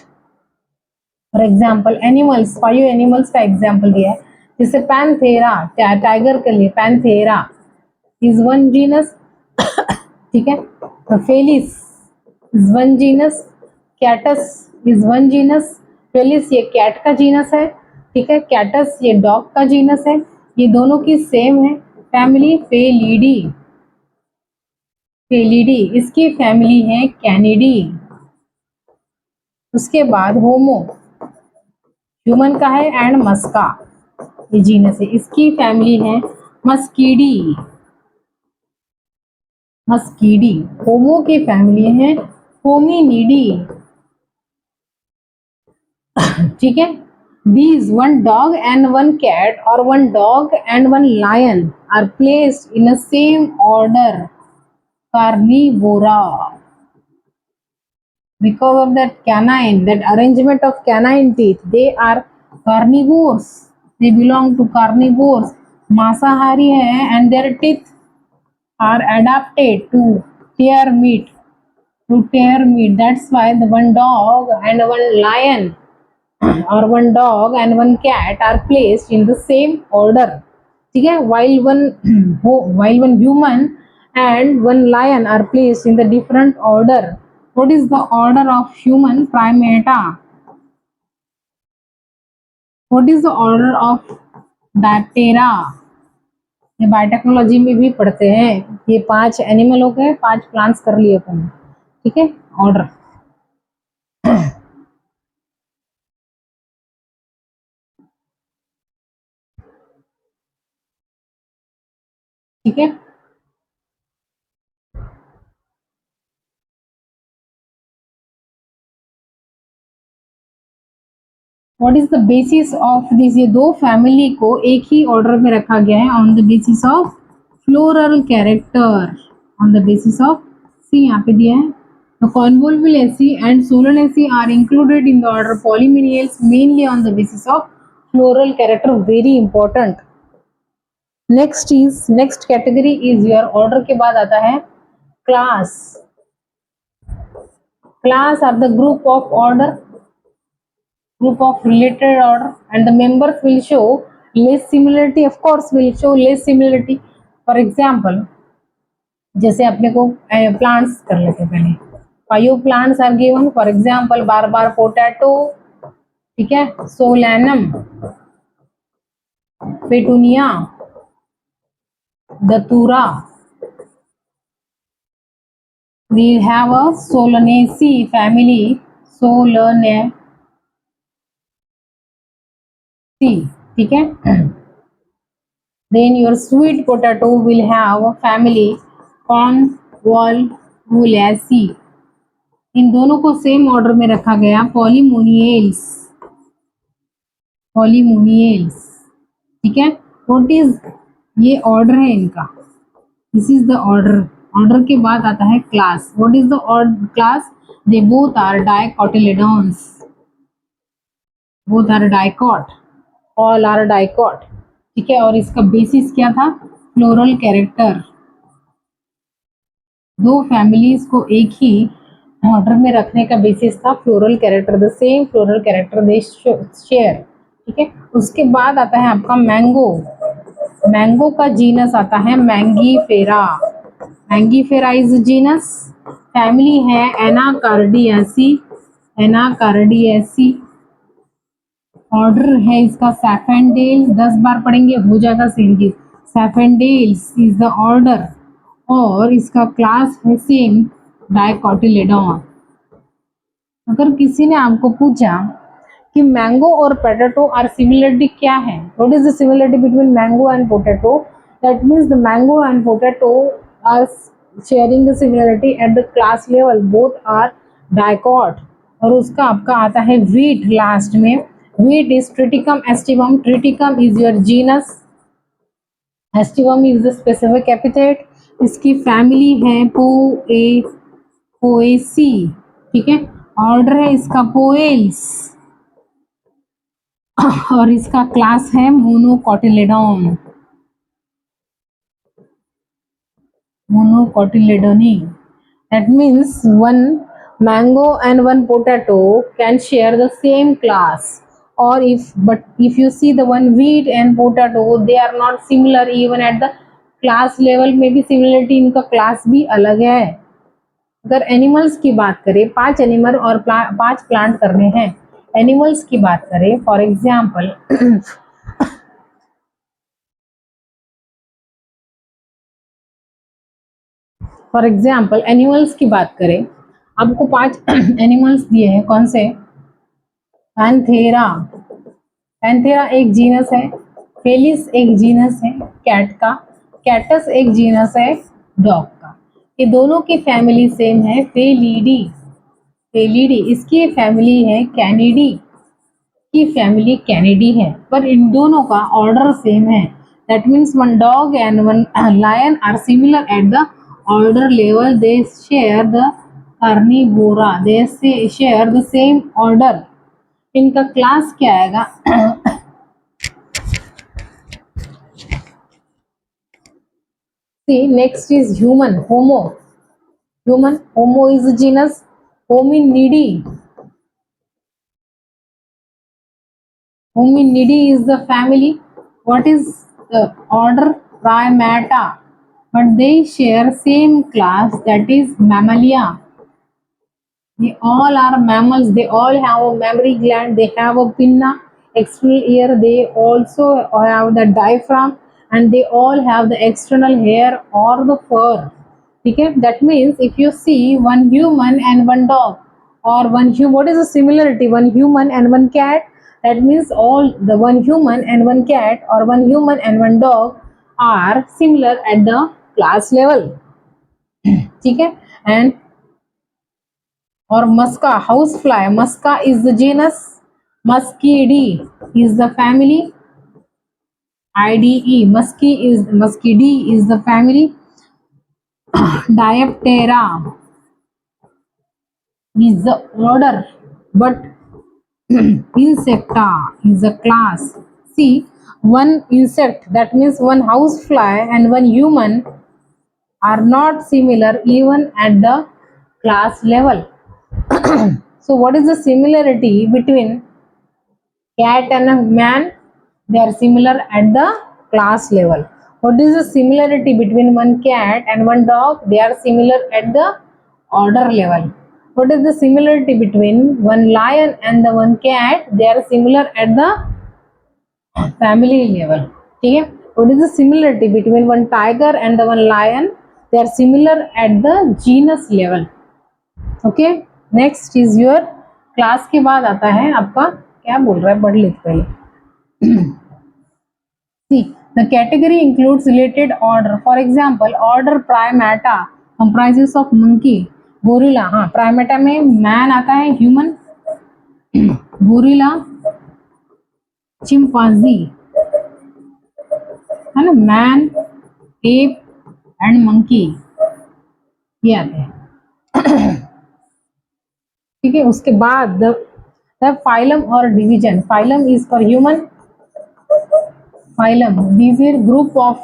[SPEAKER 1] for example animals, 5 animals का example दिया है, जैसे Panthera, tiger के लिए पैंथेरा is one genus, ठीक है। Felis is one genus, catus is one genus, Felis ये कैट का जीनस है, ठीक है। कैटस ये डॉग का जीनस है, ये दोनों की सेम है फैमिली, फेलिडी, फेलिडी, इसकी फैमिली है कैनिडी। उसके बाद होमो, ह्यूमन का है, एंड मस्का ये जीनस है, इसकी फैमिली है मस्कीडी, मस्कीडी। होमो की फैमिली है होमिनिडी, ठीक है। These, one dog and one cat or one dog and one lion are placed in the same order, carnivora, because of that canine, that arrangement of canine teeth, they are carnivores, they belong to carnivores, मांसाहारी है, and their teeth are adapted to tear meat, to tear meat, that's why the one dog and one lion or one dog and one cat are placed in the same order, ठीक है। while one human and one lion are placed in the different order. What is the order of human primata? What is the order of Diptera? ये biotechnology में भी पढ़ते हैं। ये 5 animal हो गए, 5 प्लांट्स कर लिए अपन, ठीक है। ऑर्डर, ठीक है। What is the basis of this? ये दो फैमिली को एक ही ऑर्डर में रखा गया है on the basis of floral character, on the basis of, see यहाँ पे दिया है, the convolvulaceae and solanaceae are included in the order Polymoniales mainly on the basis of floral character, very important. next category is your order के बाद आता है class. Class are the group of order, group of related order, and the members will show less similarity, of course will show less similarity. For example, जैसे अपने को plants कर लेते हैं पहले, 5 plants are given, for example बार बार potato, ठीक है, Solanum, Petunia, Datura. We have a Solanaceae family. Solanaceae. ठीक है. Then your sweet potato will have a family Convolvulaceae. इन दोनों को सेम ऑर्डर में रखा गया. पॉलीमोनियल्स. ठीक है. व्हाट इज, ये ऑर्डर है इनका. This is the order. Order के बाद आता है class. What is the class? They both are dicotyledons. Both are dicot. All are dicot. ठीक है. और इसका बेसिस क्या था? Floral character. दो फैमिलीज को एक ही ऑर्डर में रखने का बेसिस था floral character. The same floral character they share. ठीक है. उसके बाद आता है आपका मैंगो. मैंगो का जीनस आता है Mangifera. Mangifera is genus. Family है एनाकार्डियासी. ऑर्डर है इसका सैफेंडेल. 10 बार पढ़ेंगे हो जाएगा सेम चीज. सैफेंडेल्स इज द ऑर्डर. और इसका क्लास है सेम डाइकोटिलेडॉन. अगर किसी ने आपको पूछा कि मैंगो और पोटैटो आर सिमिलरिटी क्या है, what is the similarity between mango and potato, that means the mango and potato are sharing the similarity at the class level. Both are dicot. और उसका आपका आता है व्हीट लास्ट में. Wheat is Triticum aestivum. Triticum is your genus. Aestivum is the specific epithet. इसकी family है Poaceae. ठीक है. ऑर्डर है इसका पोएल्स. और इसका क्लास है मोनोकोटिलेडॉन. मोनोकोटिलेडोनी. That means one mango and one potato can share the same class. Or if you see the one wheat and potato, they are not similar even at the class level में भी similarity. इनका class भी अलग है. अगर animals की बात करें, 5 एनिमल और 5 प्लांट करने हैं. एनिमल्स की बात करें, फॉर एग्जाम्पल एनिमल्स की बात करें, आपको 5 एनिमल्स दिए हैं. कौन से? पैंथेरा. पैंथेरा एक जीनस है. फेलिस एक जीनस है कैट का. कैटस एक जीनस है डॉग का. ये दोनों की फैमिली सेम है फेलिडी. इसकी फैमिली है कैनिडी. की फैमिली कैनिडी है. पर इन दोनों का ऑर्डर सेम है. That means one dog and one lion are similar at the order level. They share the Carnivora. They share the same order. इनका क्लास क्या आएगा? See, next is human. Homo is a genus. Hominidae is the family. What is the order? Primata. But they share same class, that is Mammalia. They all are mammals. They all have a mammary gland. They have a pinna, external ear. They also have the diaphragm, and they all have the external hair or the fur. Okay, that means if you see one human and one dog, or what is the similarity? One human and one cat. That means all the one human and one cat, or one human and one dog are similar at the class level. Okay, and or Musca, housefly. Musca is the genus. Muscidae is the family. IDE. Muscidae is the family. Diaptera is the order, but Insecta is a class. See, one insect, that means one housefly and one human are not similar even at the class level. So what is the similarity between cat and a man? They are similar at the class level. What is the similarity between one cat and one dog? They are similar at the order level. What is the similarity between one lion and the one cat? They are similar at the family level. ठीक है, what is the similarity between one tiger and the one lion, they are similar at the genus level. Okay, next is your class के बाद आता है आपका, क्या बोल रहा है पढ़ लेते पहले। See, the category includes related order. For example, order Primata comprises of monkey, gorilla. हाँ, Primata में man आता है, human, gorilla, chimpanzee, है ना, man, ape and monkey, ये आते हैं। ठीक है, उसके बाद the phylum or division. Phylum is for human. Phylum, these are group of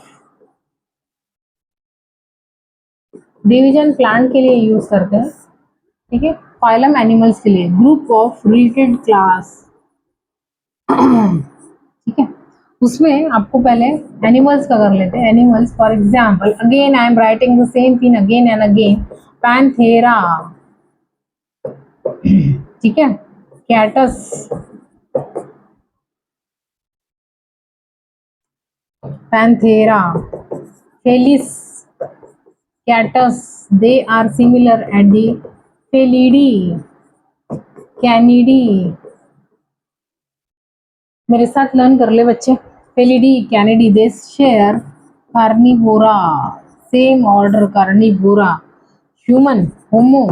[SPEAKER 1] division plant के लिए यूज करते हैं। ठीक है, फाइलम एनिमल्स के लिए, ग्रुप ऑफ रिलेटेड क्लास। ठीक है, उसमें आपको पहले एनिमल्स का कर लेते हैं। Animals for example, again I am writing the same thing again and again, Panthera, ठीक है, catus, Panthera, Felis, catus, they are similar at the, Felidae, Canidae, मेरे साथ लर्न कर ले बच्चे, Felidae, Canidae, they share Carnivora, same order Carnivora, human, Homo,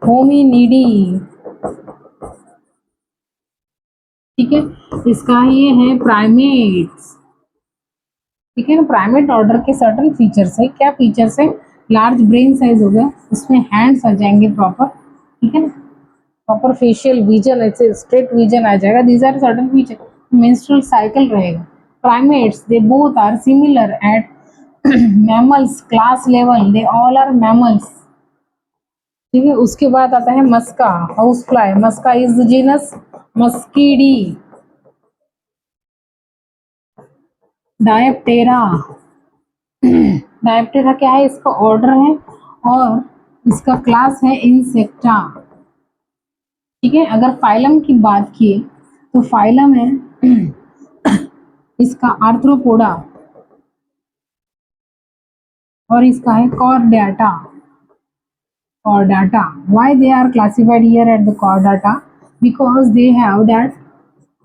[SPEAKER 1] Hominidae. ठीक है, इसका ये है प्राइमेट्स। ठीक है ना, प्राइमेट ऑर्डर के सर्टन फीचर्स है। क्या फीचर्स है? लार्ज ब्रेन साइज हो गया, उसमें हैंड्स आ जाएंगे प्रॉपर, ठीक है ना, प्रॉपर फेशियल विजन, ऐसे स्ट्रेट विजन आ जाएगा। These are certain feature. Menstrual cycle रहेगा। Primates they both are similar at mammals class level, they all are mammals. ठीक है, उसके बाद आता है Musca, house fly. Musca is the genus Muscidae. Diptera, Diptera क्या है? इसका ऑर्डर है और इसका क्लास है इंसेक्टा। ठीक है, अगर फाइलम की बात की तो फाइलम है इसका आर्थ्रोपोडा और इसका है Chordata. Chordata. Why they are classified here at the chordata? Because they have that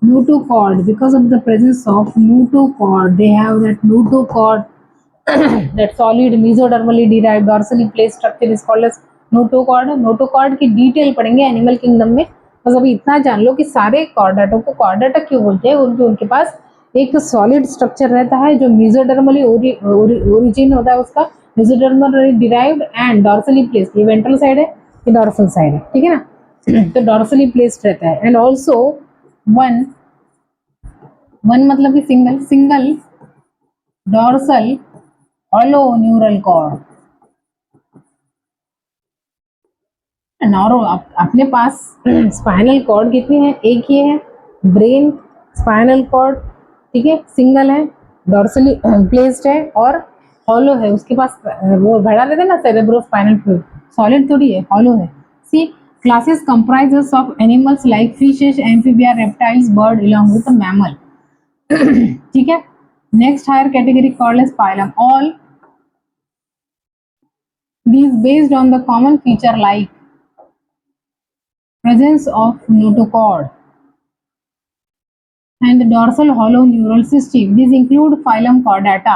[SPEAKER 1] notochord. Because of the presence of notochord, they have that notochord. That solid mesodermally derived dorsally placed structure is called as notochord. Notochord की detail पढ़ेंगे animal kingdom में। बस अभी इतना जान लो कि सारे कॉर्डाटो को कॉर्डाटा क्यों बोलते हैं, उनके उनके पास एक सॉलिड स्ट्रक्चर रहता है जो मेसोडर्मली ओरिजिन होता है उसका, मेसोडर्मली डिराइव्ड एंड डॉर्सली प्लेस्ड। ये वेंट्रल साइड है, ये डॉर्सल साइड है, ठीक है ना। तो डॉर्सली प्लेस्ड रहता है एंड ऑल्सो वन, वन मतलब कि single, single dorsal hollow neural cord. और अपने पास स्पाइनल कॉर्ड कितनी है? एक ही है, ब्रेन, स्पाइनल कॉर्ड, ठीक है, सिंगल है, डॉर्सली प्लेस्ड है और हॉलो है। उसके पास वो भरा रहता है ना सेरेब्रोस्पाइनल फ्लूइड, सॉलिड थोड़ी है, हॉलो है। See classes comprises of animals like fishes, amphibia, reptiles, bird along with the mammal। ठीक है, next higher category called as phylum. All these based on the common feature like presence of notochord and the dorsal hollow neural system. These include phylum Chordata.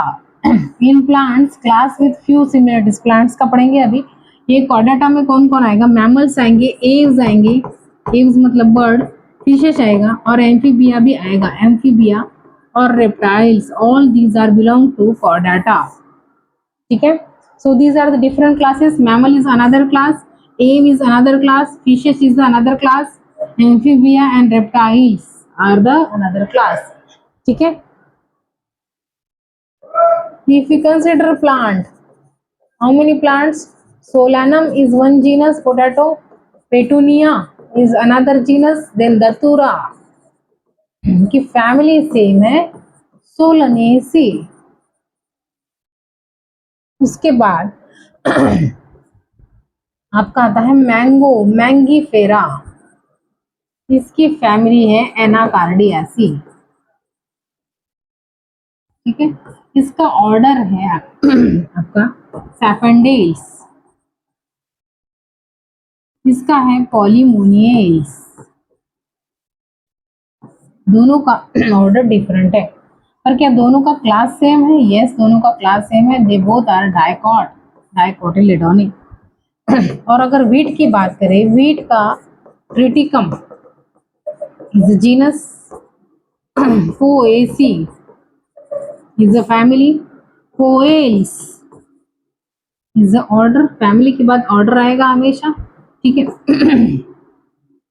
[SPEAKER 1] In plants, class with few similarities. Plants का पढ़ेंगे अभी। ये Chordata में कौन कौन आएगा? Mammals आएंगे, aves आएंगे, aves मतलब bird, fishes आएगा और amphibia भी आएगा, amphibia और reptiles. All these are belong to Chordata. ठीक है, so these are the different classes. Mammal is another class, ave is another class, fishes is the another class, amphibia and reptiles are the another class. ठीक है, if we consider plant, how many plants? Solanum is one genus, potato, petunia is another genus, then datura की family same है, Solanaceae. उसके बाद आपका आता है mango, Mangifera, इसकी फैमिली है एनाकार्डियासी। ठीक है। इसका ऑर्डर है आपका सैफेंडेल्स, इसका है पॉलीमोनियल्स। दोनों का ऑर्डर डिफरेंट है, पर क्या दोनों का क्लास सेम है? यस, दोनों का क्लास सेम है। They both are dicot, dicotyledonic. और अगर वीट की बात करें, वीट का Triticum is genus, Poaceae is a family, Poales is a order. Family के बाद ऑर्डर आएगा हमेशा, ठीक है।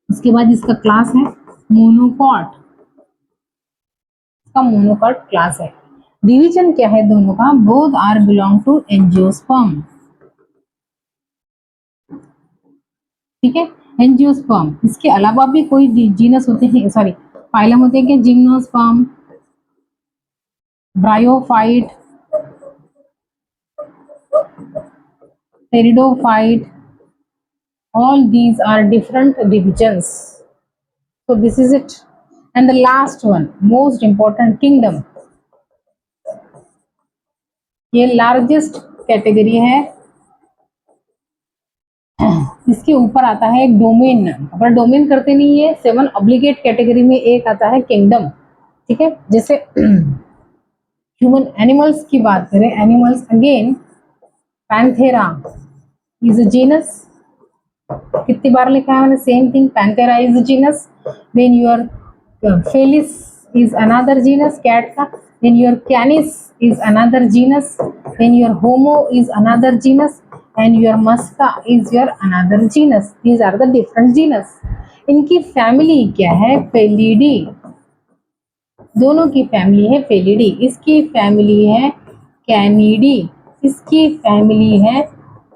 [SPEAKER 1] उसके बाद इसका क्लास है मोनोकॉट, इसका मोनोकॉट क्लास है। डिवीजन क्या है दोनों का? Both are belong to angiosperm, ठीक है, एंजियोस्पर्म। इसके अलावा भी कोई जीनस होते हैं, सॉरी फाइलम होते हैं क्या? Gymnosperm, bryophyte, pteridophyte, all these are different divisions. So this is it. And the last one, most important, kingdom. ये लार्जेस्ट कैटेगरी है, इसके ऊपर आता है एक डोमेन। अपना डोमेन करते नहीं है, 7 ऑब्लिगेट कैटेगरी में एक आता है किंगडम, ठीक है। जैसे ह्यूमन एनिमल्स की बात करें, animals again Panthera is a genus. कितनी बार लिखा है मैंने? Same thing, Panthera is a genus. Then your Felis is another genus cat का, then your canis is another genus, then your homo is another genus, and your musca is your another genus. These are the different genus. इनकी family क्या है? Felidae. दोनों की family है Felidae. इसकी family है Canidae, इसकी फैमिली है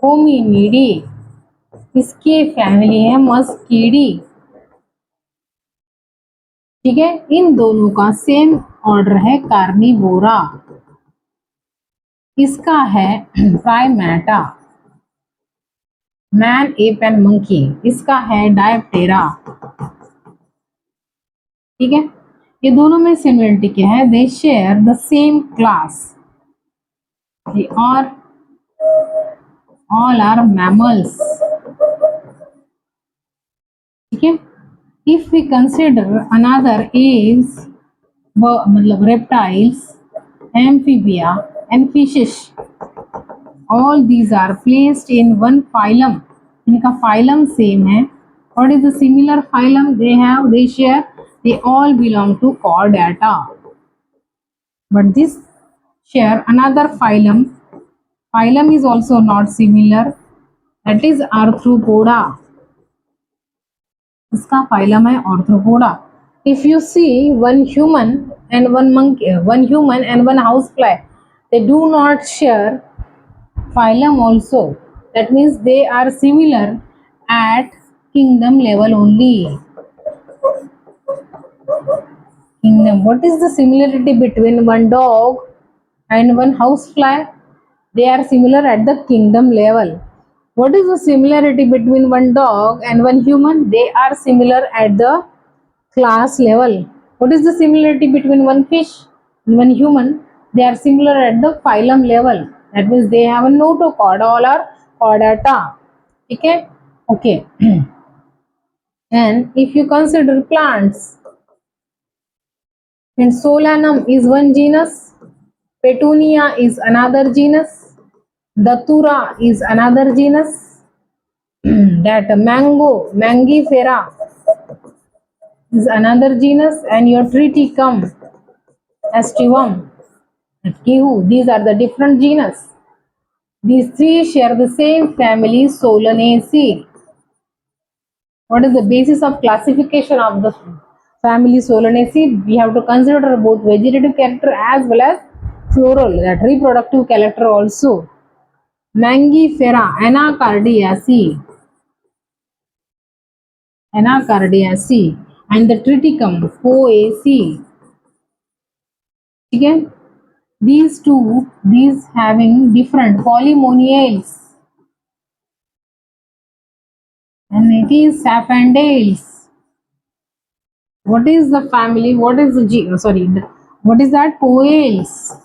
[SPEAKER 1] होमिनिडी, इसकी फैमिली है मस्कीडी, ठीक है। इन दोनों का सेम ऑर्डर है कार्निवोरा। इसका है Primata, man, app and monkey. इसका है डायप्टेरा, ठीक है। ये दोनों में सिमिलरिटी क्या है? They share the same class, और ऑल आर मैमल्स, ठीक है। If we consider another is मतलब reptiles, amphibia and fishes, all these are placed in one phylum. इनका phylum same है. What is the similar phylum they have? They share. They all belong to Chordata. But this share another phylum. Phylum is also not similar. That is Arthropoda. इसका phylum है Arthropoda. If you see one human and one monkey, one human and one housefly, they do not share phylum also. That means they are similar at kingdom level only. Kingdom. What is the similarity between one dog and one housefly? They are similar at the kingdom level. What is the similarity between one dog and one human? They are similar at the class level. What is the similarity between one fish and one human? They are similar at the phylum level. That means they have a notochord, all are chordata. Okay, okay. And if you consider plants, then Solanum is one genus, Petunia is another genus, Datura is another genus, that mango, Mangifera is another genus, and your Triticum, Aestivum, Kihu, these are the different genus. These three share the same family, Solanaceae. What is the basis of classification of the family Solanaceae? We have to consider both vegetative character as well as floral, that reproductive character also. Mangifera, Anacardiaceae, and the Triticum, Poaceae. Okay? These two, these having different polymoniales, and it is Saphandales. What is the family? What is the what is that? Poales.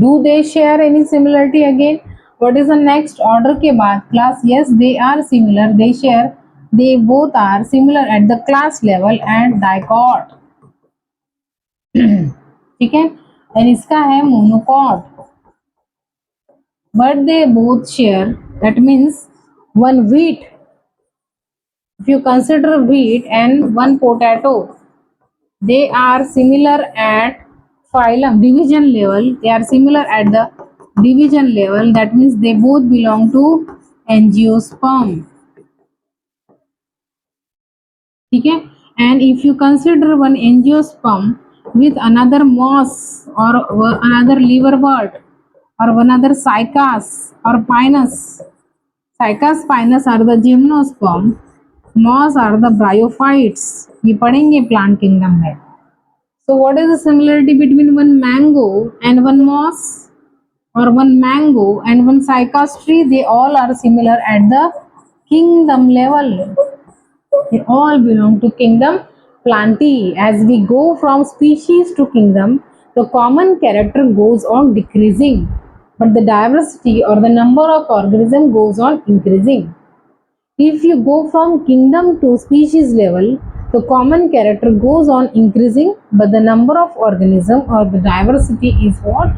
[SPEAKER 1] Do they share any similarity again? What is the next order के बाद? Class. Yes, they are similar. They share. They both are similar at the class level and dicot. ठीक है. और इसका है monocot. But they both share. That means one wheat. If you consider wheat and one potato, they are similar at phylum division level. They are similar at the division level. That means they both belong to angiosperm. ठीक है. And if you consider one angiosperm with another moss or another liverwort or another cycas or pinus, cycas pinus are the gymnosperm, moss are the bryophytes. ये पढ़ेंगे plant kingdom में. So what is the similarity between one mango and one moss or one mango and one cycas tree? They all are similar at the kingdom level. They all belong to kingdom Plantae. As we go from species to kingdom, the common character goes on decreasing, but the diversity or the number of organisms goes on increasing. If you go from kingdom to species level, the common character goes on increasing, but the number of organisms or the diversity is what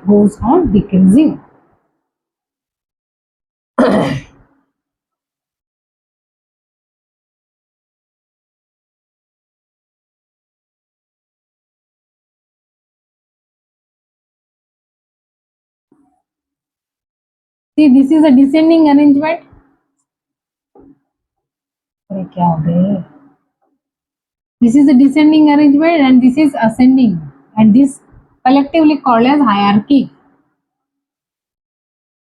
[SPEAKER 1] goes on decreasing. See, this is a descending arrangement. क्या हो गए? This is a descending arrangement and this is ascending, and this collectively called as hierarchy.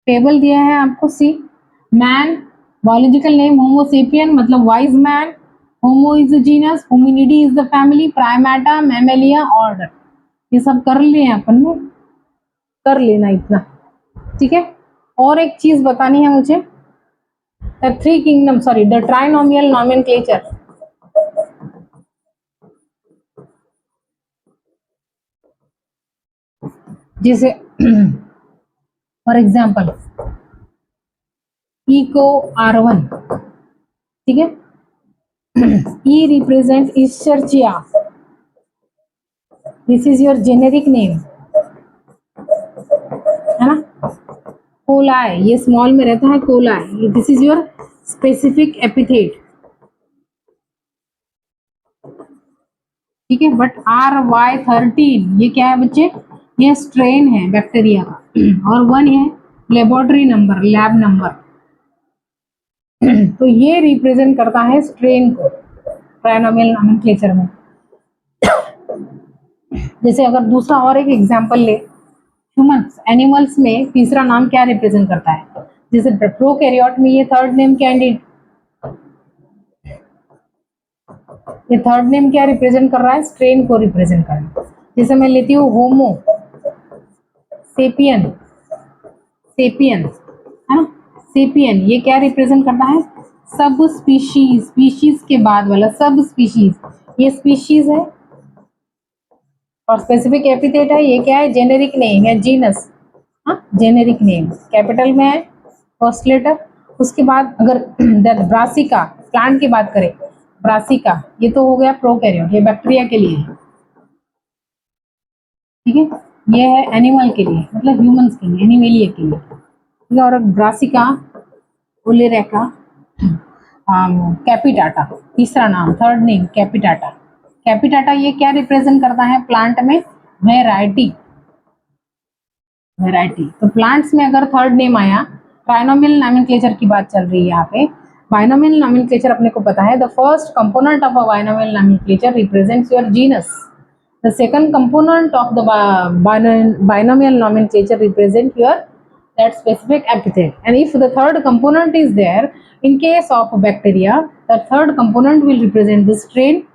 [SPEAKER 1] Table दिया है आपको. सी man, biological name होमो sapien मतलब wise man, homo is the genus, Hominidae is the family, Primata, Mammalia order. ये सब कर लिए अपन ने, कर लेना इतना. ठीक है. और एक चीज बतानी है मुझे. The three kingdom, sorry, the trinomial nomenclature. जैसे फॉर एग्जाम्पल ई को R1. ठीक है. E represent Escherichia. This is your generic name, है ना. कोलाई, ये स्मॉल में रहता है coli. This is your specific epithet. ठीक है. बट RY13 ये क्या है बच्चे? ये स्ट्रेन है बैक्टीरिया का. और 1 है लेबोरेटरी नंबर, लैब नंबर. तो ये रिप्रेजेंट करता है स्ट्रेन को ट्राइनोमियल नॉमेनक्लेचर में. जैसे अगर दूसरा और एक एग्जांपल ले, ह्यूमंस, एनिमल्स में तीसरा नाम क्या रिप्रेजेंट करता है? जैसे प्रोकैरियोट में ये थर्ड नेम कैंडिड, ये थर्ड नेम क्या रिप्रेजेंट कर रहा है? स्ट्रेन को रिप्रेजेंट कर रहा है. जैसे मैं लेती हूँ होमो सेपियन, सेपियन है ना. सेपियन ये क्या रिप्रेजेंट करता है? सब स्पीशीज, स्पीशीज के बाद वाला सब स्पीशीज. ये स्पीशीज है और स्पेसिफिक एपिथेट है. ये क्या है? जेनेरिक नेम या जीनस. हाँ, जेनेरिक नेम कैपिटल में है, फर्स्ट लेटर. उसके बाद अगर ब्रासिका प्लांट की बात करें, ब्रासिका ये तो हो गया प्रोकैरियोट, ये बैक्टीरिया के लिए है. ठीक है. ये है एनिमल के लिए, मतलब ह्यूमंस के लिए, एनिमेलिया के लिए. ठीक है. और ब्रासिका, ओलेरेका, कैपिटाटा तीसरा नाम, थर्ड नेम कैपिटाटा. कैपिटाटा ये क्या रिप्रेजेंट करता है प्लांट में? Variety, variety. तो प्लांट्स में अगर थर्ड नेम आया, ट्राइनोमियल नॉमेनक्लेचर की बात चल रही है यहाँ पे. बाइनोमियल नॉमेनक्लेचर अपने को पता है, the first component of a binomial nomenclature represents your genus. The second component of the binomial nomenclature represent your that specific epithet. And if the third component is there, in case of bacteria, the third component will represent the strain.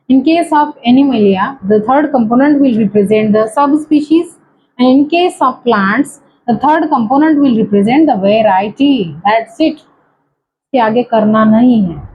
[SPEAKER 1] In case of Animalia, the third component will represent the subspecies. And in case of plants, the third component will represent the variety. That's it. इसके आगे करना नहीं है.